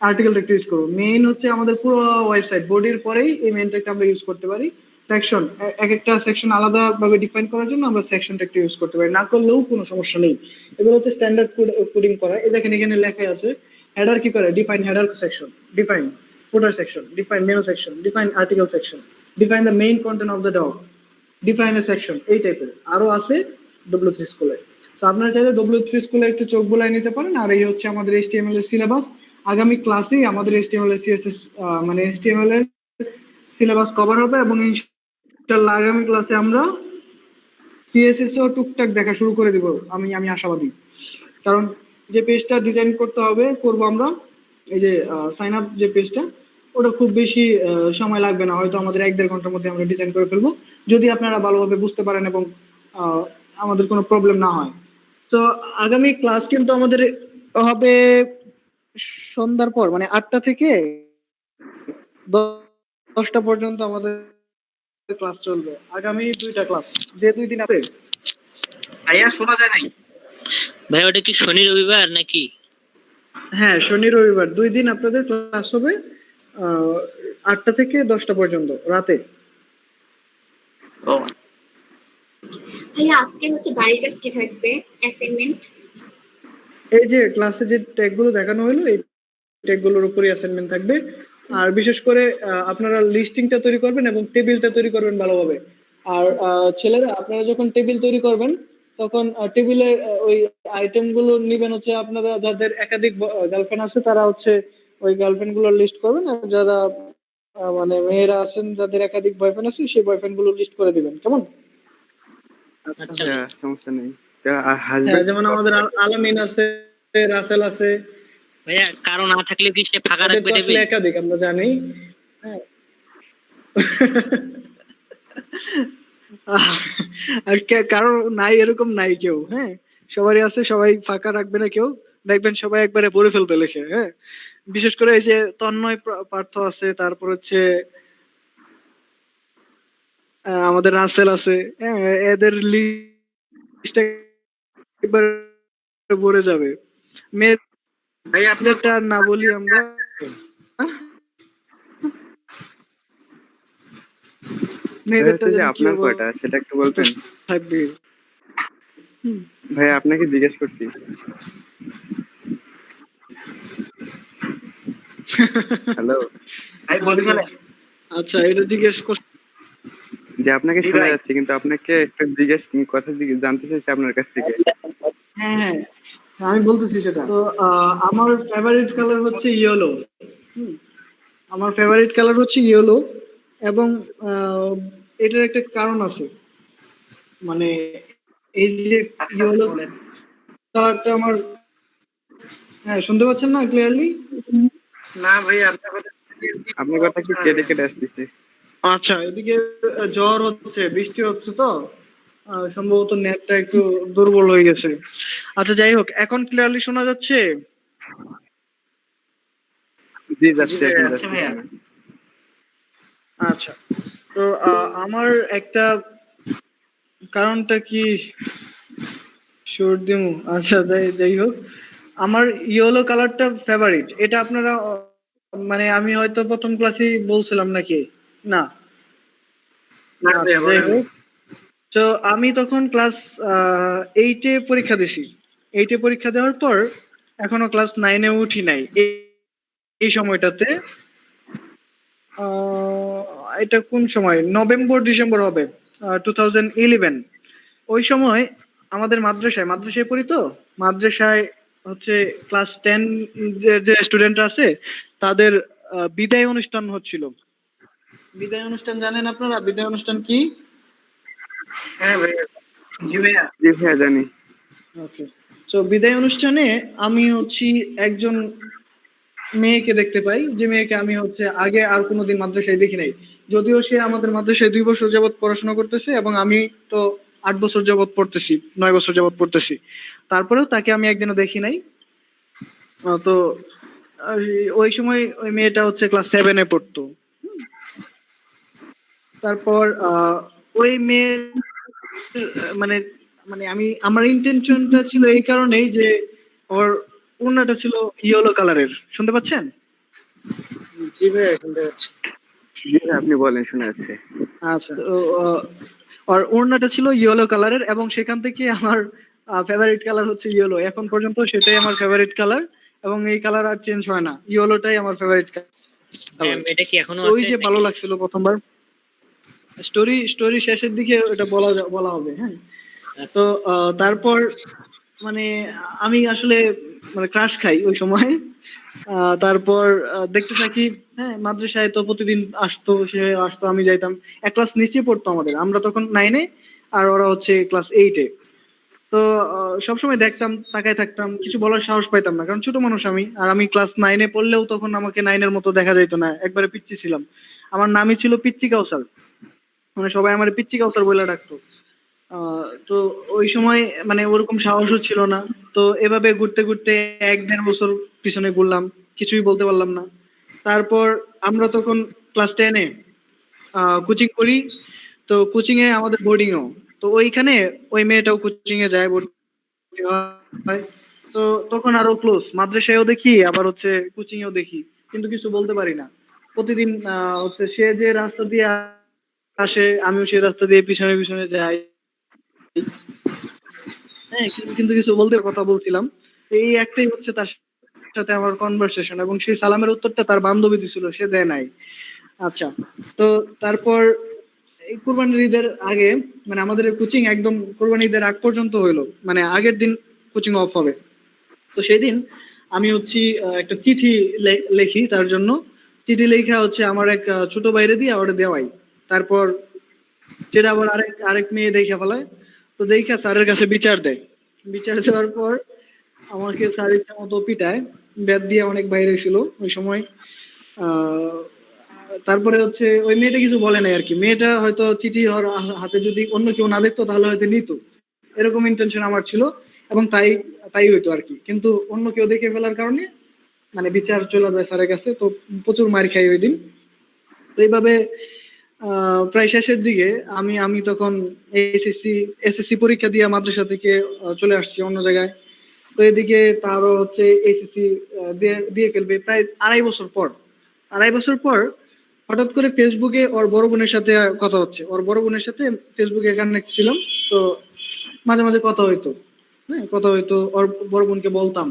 A: আর্টিকেল ট্যাগটা ইউজ করবো। মেইন হচ্ছে আমাদের পুরো ওয়েবসাইট বডির পরেই এই মেইন ট্যাগটা আমরা ইউজ করতে পারি। সেকশন, এক একটা সেকশন আলাদাভাবে ডিফাইন করার জন্য আমরা সেকশন ট্যাগটা ইউজ করতে পারি, না করলেও কোনো সমস্যা নেই। এগুলো হচ্ছে স্ট্যান্ডার্ড কোডিং করা। এই দেখেন এখানে লেখা আছে হেডার কি করে, define header section, define footer section, define menu section, define article section, define the main content of the doc, define a section, এই টাইপের আরো আছে W3 স্কুলে। তো আপনারা চাইলে W3 স্কুলে একটু চোখ বুলাই নিতে পারেন। আর এই হচ্ছে আমাদের HTML এর সিলেবাস। আগামী ক্লাসে আমাদের HTML এর CSS মানে HTML এর সিলেবাস কভার হবে, এবং ইনশাআল্লাহ আগামী ক্লাসে আমরা CSS ও টুকটাক দেখা শুরু করে দিব। আমি আশাবাদী, কারণ যে পেজটা ডিজাইন করব আমরা, এই যে সাইন আপ যে পেজটা, ওটা খুব বেশি সময় লাগবে না, হয়তো আমাদের 1-1.5 ঘন্টার মধ্যে আমরা ডিজাইন করে ফেলবো, যদি আপনারা ভালোভাবে বুঝতে পারেন এবং আমাদের কোনো প্রবলেম না হয়। তো আগামী ক্লাস কিন্তু আমাদের হবে সন্ধ্যার পর, মানে 8টা থেকে 10টা পর্যন্ত আমাদের ক্লাস চলবে। আগামী 2টা ক্লাস, যে 2 দিন আছে।
D: ভাইয়া শোনা যায় নাই।
C: ভাই ওটা কি শনি রবিবার নাকি?
A: হ্যাঁ, শনি রবিবার 2 দিন আপনাদের ক্লাস হবে, 8টা থেকে 10টা পর্যন্ত রাতে।
D: ও
E: ভাইয়া আজকে হচ্ছে বাড়ির কাজ কি থাকবে, অ্যাসাইনমেন্ট?
A: এই যে ক্লাসে যে ট্যাগগুলো দেখানো হলো, এই ট্যাগগুলোর উপরই অ্যাসাইনমেন্ট থাকবে। আর বিশেষ করে আপনারা লিস্টিংটা তৈরি করবেন এবং টেবিলটা তৈরি করবেন ভালোভাবে। আর ছেলেরা, আপনারা যখন টেবিল তৈরি করবেন তখন টেবিলে ওই আইটেমগুলো নেবেন হচ্ছে, আপনারা যাদের একাধিক গার্লফ্রেন্ড আছে তারা হচ্ছে ওই গার্লফ্রেন্ড গুলোর লিস্ট করবেন, আর যারা মানে মেয়েরা আছেন যাদের একাধিক বয়ফ্রেন্ড আছে সেই বয়ফ্রেন্ড গুলো লিস্ট করে দিবেন, কেমন?
C: আচ্ছা
B: হ্যাঁ, সমস্যা নেই।
A: হ্যাঁ,
B: হাজবেন্ড
A: যেমন আমাদের আলামিন আছে, রাসেল আছে,
C: ভাইয়া কারো না থাকলে কি সে ফাঁকা
A: তাদের
C: রাখবে
A: তো
C: টেবিল?
A: আসলে একাধিক আমরা জানি। হ্যাঁ। আর কারো নাই এরকম নাই কেউ, হ্যাঁ, সবারই আছে, সবাই ফাঁকা রাখবে না কেউ, দেখবেন সবাই একবারে ভরে ফেলবে লিখে। হ্যাঁ, বিশেষ করে এই যে তন্ময় পার্থ আছে, তারপর হচ্ছে আমাদের রাসেল আছে, হ্যাঁ, এদের লিস্ট একবার ভরে যাবে।
D: ভাইয়া আপনার
A: মেয়েদেরটা আর না বলি আমরা। মেয়েদেরটা
B: যে
A: যেন কি
B: আপনার কয়টা সেটা একটু বলতেন
A: থাকবে।
B: ভাই? আপনাকে জিজ্ঞেস করছি। হ্যালো,
D: ভাই বলছিলেন।
A: আচ্ছা, এটা জিজ্ঞেস করছি।
B: যে আপনাকে শোনা যাচ্ছে, কিন্তু আপনাকে একটা কথা জানতে চাইছি আপনার কাছ থেকে।
A: হ্যাঁ হ্যাঁ, আমি বলতেছি সেটা। তো আমার ফেভারিট কালার হচ্ছে ইয়েলো। আমার ফেভারিট কালার হচ্ছে ইয়েলো, এবং এটার একটা কারণ আছে। মানে এই যে
D: আচ্ছা
A: ইয়েলো
D: বলেন।
A: কালারটা আমার, হ্যাঁ শুনতে পাচ্ছেন না ক্লিয়ারলি?
D: না ভাই আপনার কথা
B: আপনার কথা কি কেটে কেটে আসতেছে?
A: আচ্ছা, এদিকে জ্বর হচ্ছে, বৃষ্টি হচ্ছে তো সম্ভবত নেটটা একটু দুর্বল হয়ে গেছে। আচ্ছা যাই হোক, এখন ক্লিয়ারলি শোনা যাচ্ছে?
B: জি
D: জি
B: যাচ্ছে,
D: ভাইয়া,
B: এখন
D: আচ্ছা
B: যাচ্ছে।
D: ভাইয়া।
A: আচ্ছা, তো আমার একটা কারণটা কি শিওর দিমু? আচ্ছা যাই যাই হোক, আমার ইয়েলো কালারটা ফেভারিট, এটা আপনারা মানে আমি হয়তো প্রথম ক্লাসেই বলছিলাম নাকি? না।
D: না
A: আচ্ছা
D: ভাইয়া
A: যাই
D: বলেন নাই।
A: হোক, তো আমি তখন ক্লাস এইটে পরীক্ষা দিছি। এইটে পরীক্ষা দেওয়ার পর এখনো ক্লাস নাইনে উঠি নাই এই এই সময়টাতে। আহ, এটা কোন সময়, নভেম্বর ডিসেম্বর হবে 2011। ওই সময় আমাদের মাদ্রাসায় মাদ্রাসায় পড়ি তো, মাদ্রাসায় হচ্ছে ক্লাস 10 যে যে স্টুডেন্ট আছে তাদের বিদায় অনুষ্ঠান হচ্ছিল। বিদায় অনুষ্ঠান জানেন আপনারা বিদায় অনুষ্ঠান কি?
D: হ্যাঁ ভাইয়া। জি ভাইয়া।
B: জি ভাইয়া জানি।
A: ওকে, তো বিদায় অনুষ্ঠানে আমি হচ্ছি একজন মেয়েকে দেখতে পাই, যে মেয়েকে আমি হচ্ছে আগে আর কোনোদিন মাদ্রাসায় দেখি নাই। যদিও সে আমাদের মাদ্রাসায় 2 বছর যাবত পড়াশোনা করতেছে এবং আমি তো 8 বছর যাবত পড়তেছি, 9 বছর যাবত পড়তেছি, তারপরেও তাকে আমি একদিনও দেখি নাই। তো ওই সময় ওই মেয়েটা হচ্ছে ক্লাস 7-এ পড়তো। তারপর ওই মেয়ের মানে মানে আমি আমার ইন্টেনশনটা ছিল এই কারণেই যে ওর ওড়নাটা ছিল ইয়েলো কালারের, শুনতে পাচ্ছেন?
D: জি ভাইয়া শুনতে পাচ্ছি।
B: জি ভাইয়া, আপনি বলেন, শোনা যাচ্ছে।
A: আচ্ছা, তো আর ওড়নাটা ছিল ইয়েলো কালারের এবং সেখান থেকে আমার ফেভারিট কালার হচ্ছে ইয়েলো, এখন পর্যন্ত সেটাই আমার ফেভারিট কালার এবং এই কালার আর চেঞ্জ হয় না, ইয়েলোটাই আমার ফেভারিট কালার।
C: এটা কি এখনো
A: তো ওই
C: আছে
A: যে ভালো
C: নাকি?
A: লাগছিল প্রথমবার, স্টোরি স্টোরি শেষের দিকে এটা বলা হবে, হ্যাঁ।
C: আচ্ছা।
A: তো তারপর মানে আমি আসলে মানে ক্রাশ খাই ওই সময়। তারপর দেখতে থাকি, হ্যাঁ মাদ্রাসায় তো প্রতিদিন আসতো, সে আসতো আমি যাইতাম। এক ক্লাস নিচে পড়তো আমাদের, আমরা তখন 9-এ আর ওরা হচ্ছে ক্লাস 8-এ। তো সবসময় দেখতাম, তাকায় থাকতাম, কিছু বলার সাহস পাইতাম না কারণ ছোট মানুষ আমি, আর আমি ক্লাস 9-এ পড়লেও তখন আমাকে 9-এর মতো দেখা যাইতো না, একবারে পিচ্চি ছিলাম। আমার নামই ছিল পিচ্চি কাউসার, মানে সবাই আমার পিচ্চি কাউসার বলে ডাকতো। তো ওই সময় মানে ওরকম সাহসও ছিল না। তো এভাবে ঘুরতে ঘুরতে 1-1.5 বছর পিছনে ঘুরলাম, কিছুই বলতে পারলাম না। তারপর আমরা তখন ক্লাস 10-এ কোচিং করি, তো কোচিং এ আমাদের বোর্ডিংও, তো ওইখানে ওই মেয়েটাও কোচিং এ যায়, ভর্তি হয়। তো তখন আরো ক্লোজ, মাদ্রাসায়ও দেখি আবার হচ্ছে কোচিং এও দেখি, কিন্তু কিছু বলতে পারি না। প্রতিদিন হচ্ছে সে যে রাস্তা দিয়ে আসে আমিও সেই রাস্তা দিয়ে পিছনে পিছনে যাই, হ্যাঁ কিন্তু কিন্তু কিছু বলতে কথা বলছিলাম। এই একটাই হচ্ছে তার সাথে আমার কনভারসেশন, এবং সেই সালামের উত্তরটা তার বান্ধবী দিছিল, সে দেয় নাই। আচ্ছা, তো তারপর এই কুরবানির ঈদের আগে, মানে আমাদের কোচিং একদম কুরবানির ঈদের আগ পর্যন্ত হইলো, মানে আগের দিন কোচিং অফ হবে। তো সেদিন আমি হচ্ছি একটা চিঠি লেখি তার জন্য। চিঠি লেখা হচ্ছে আমার এক ছোট বাইরে দিয়ে ওটা দেওয়াই। তারপর সেটা আবার আরেক আরেক মেয়ে দেখে ফেলায়। তো দেখা স্যারের কাছে বিচার দেয়। বিচার দেওয়ার পর আমাকে স্যার ইচ্ছা মতো পিটায়, ব্যাট দিয়ে অনেক বাইরে ছিল ওই সময়। আহ, তারপরে হচ্ছে ওই মেয়েটা কিছু বলে নাই আর কি, মেয়েটা হয়তো চিঠি ওর হাতে যদি অন্য কেউ না দেখতো তাহলে হয়তো নিত, এরকম ইন্টেনশন আমার ছিল। এবং তাই তাই হইতো আর কি, কিন্তু অন্য কেউ দেখে ফেলার কারণে মানে বিচার চলে যায় স্যারের কাছে, তো প্রচুর মার খাই ওই দিন। তো এইভাবে প্রায় শেষের দিকে আমি আমি তখন এসএসসি পরীক্ষা দিয়ে মাদ্রাসা থেকে চলে আসছি অন্য জায়গায়। তো এদিকে তারও হচ্ছে এসএসসি দিয়ে দিয়ে ফেলবে প্রায় 2.5 বছর পর। 2.5 বছর পর হঠাৎ করে ফেসবুকে ওর বড় বোনের সাথে কথা হচ্ছে, ওর বড় বোনের সাথে ফেসবুকে কানেক্ট ছিলাম। তো মাঝে মাঝে কথা হইতো, হ্যাঁ কথা হইতো, ওর বড় বোনকে বলতাম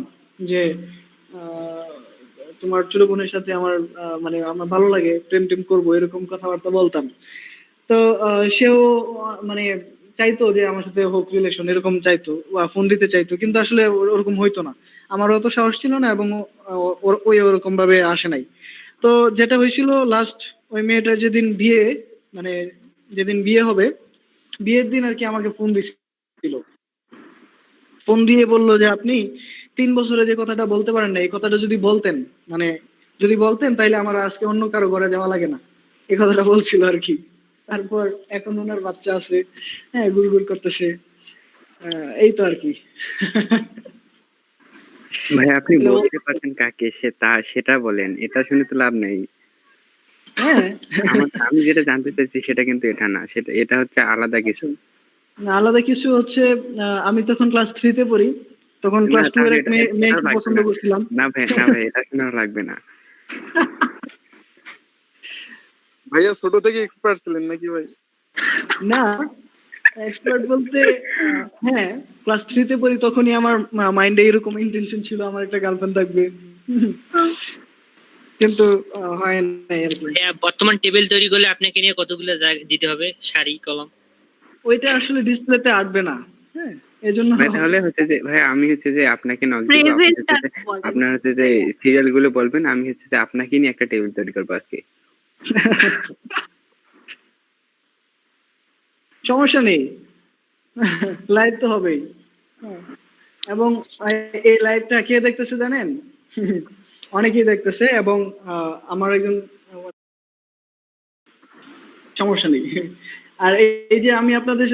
A: যে আহ, তোমার ছোট বোনের সাথে আমার মানে আমার ভালো লাগে, প্রেম টেম করবো, এরকম কথাবার্তা বলতাম। তো সেও মানে চাইতো যে আমার সাথে হোক রিলেশন, এরকম চাইতো, ফোন দিতে চাইতো, কিন্তু আসলে ওরকম হইতো না। আমারও অত সাহস ছিল না এবং ওই ওরকম ভাবে আসে নাই। তো যেটা হয়েছিল লাস্ট, ওই মেয়েটার যেদিন বিয়ে, মানে যেদিন বিয়ে হবে বিয়ের দিন আর কি আমাকে ফোন দিছিল, ফোন দিয়ে বললো যে আপনি 3 বছরে যে কথাটা বলতে পারেন না, এই কথাটা যদি বলতেন, মানে যদি বলতেন তাইলে আমার আজকে অন্য কারো ঘরে যাওয়া লাগে না, এই কথাটা বলছিল আর কি। তারপর এখন ওনার বাচ্চা আছে, হ্যাঁ গুড় করতেছে, এই তো আর কি।
B: ভাই আপনি
A: Hello?
B: বলতে পারছেন কাকে, সেটা বলেন, এটা শুনে তো লাভ নেই।
A: হ্যাঁ
B: আমি যেটা জানতে চাইছি সেটা কিন্তু এটা না, এটা হচ্ছে আলাদা কিছু।
A: না, আলাদা কিছু হচ্ছে, আমি তখন ক্লাস 3-তে পড়ি, তখন
B: না
A: ক্লাস 2 এর
B: তাহলে
A: এক
B: এটা শোনাও
A: মেয়েকে
B: লাগবে
A: পছন্দ
B: না।
A: করছিলাম।
B: না ভাই, না ভাই, এটা শোনাও লাগবে না।
F: ভাইয়া ছোট থেকে এক্সপার্ট ছিলেন নাকি ভাই?
A: না, এক্সপার্ট বলতে হ্যাঁ, ক্লাস 3-তে পড়ি তখনই আমার মাইন্ডে এরকম ইন্টেনশন ছিল আমার একটা গার্লফ্রেন্ড থাকবে, কিন্তু হয় নাই আর কি।
C: ভাইয়া বর্তমান টেবিল তৈরি করলে আপনাকে নিয়ে কতগুলো জায়গা দিতে হবে, শাড়ি কলম?
A: ওইটা আসলে ডিসপ্লেতে আসবে না, হ্যাঁ এজন্য।
B: ভাই তাহলে হচ্ছে যে ভাই আমি হচ্ছে যে আপনাকে নক দিব, আপনার হচ্ছে যে সিরিয়াল গুলো বলবেন, আমি হচ্ছে যে আপনাকে নিয়ে একটা টেবিল তৈরি করবো আজকে।
A: সমস্যা নেই, লাইভ তো হবেই। হ্যাঁ, এবং এই লাইভটা কে দেখতেছে জানেন? অনেকেই দেখতেছে, এবং আমার একজন, সমস্যা নেই। আর এই যে আমি আপনাদের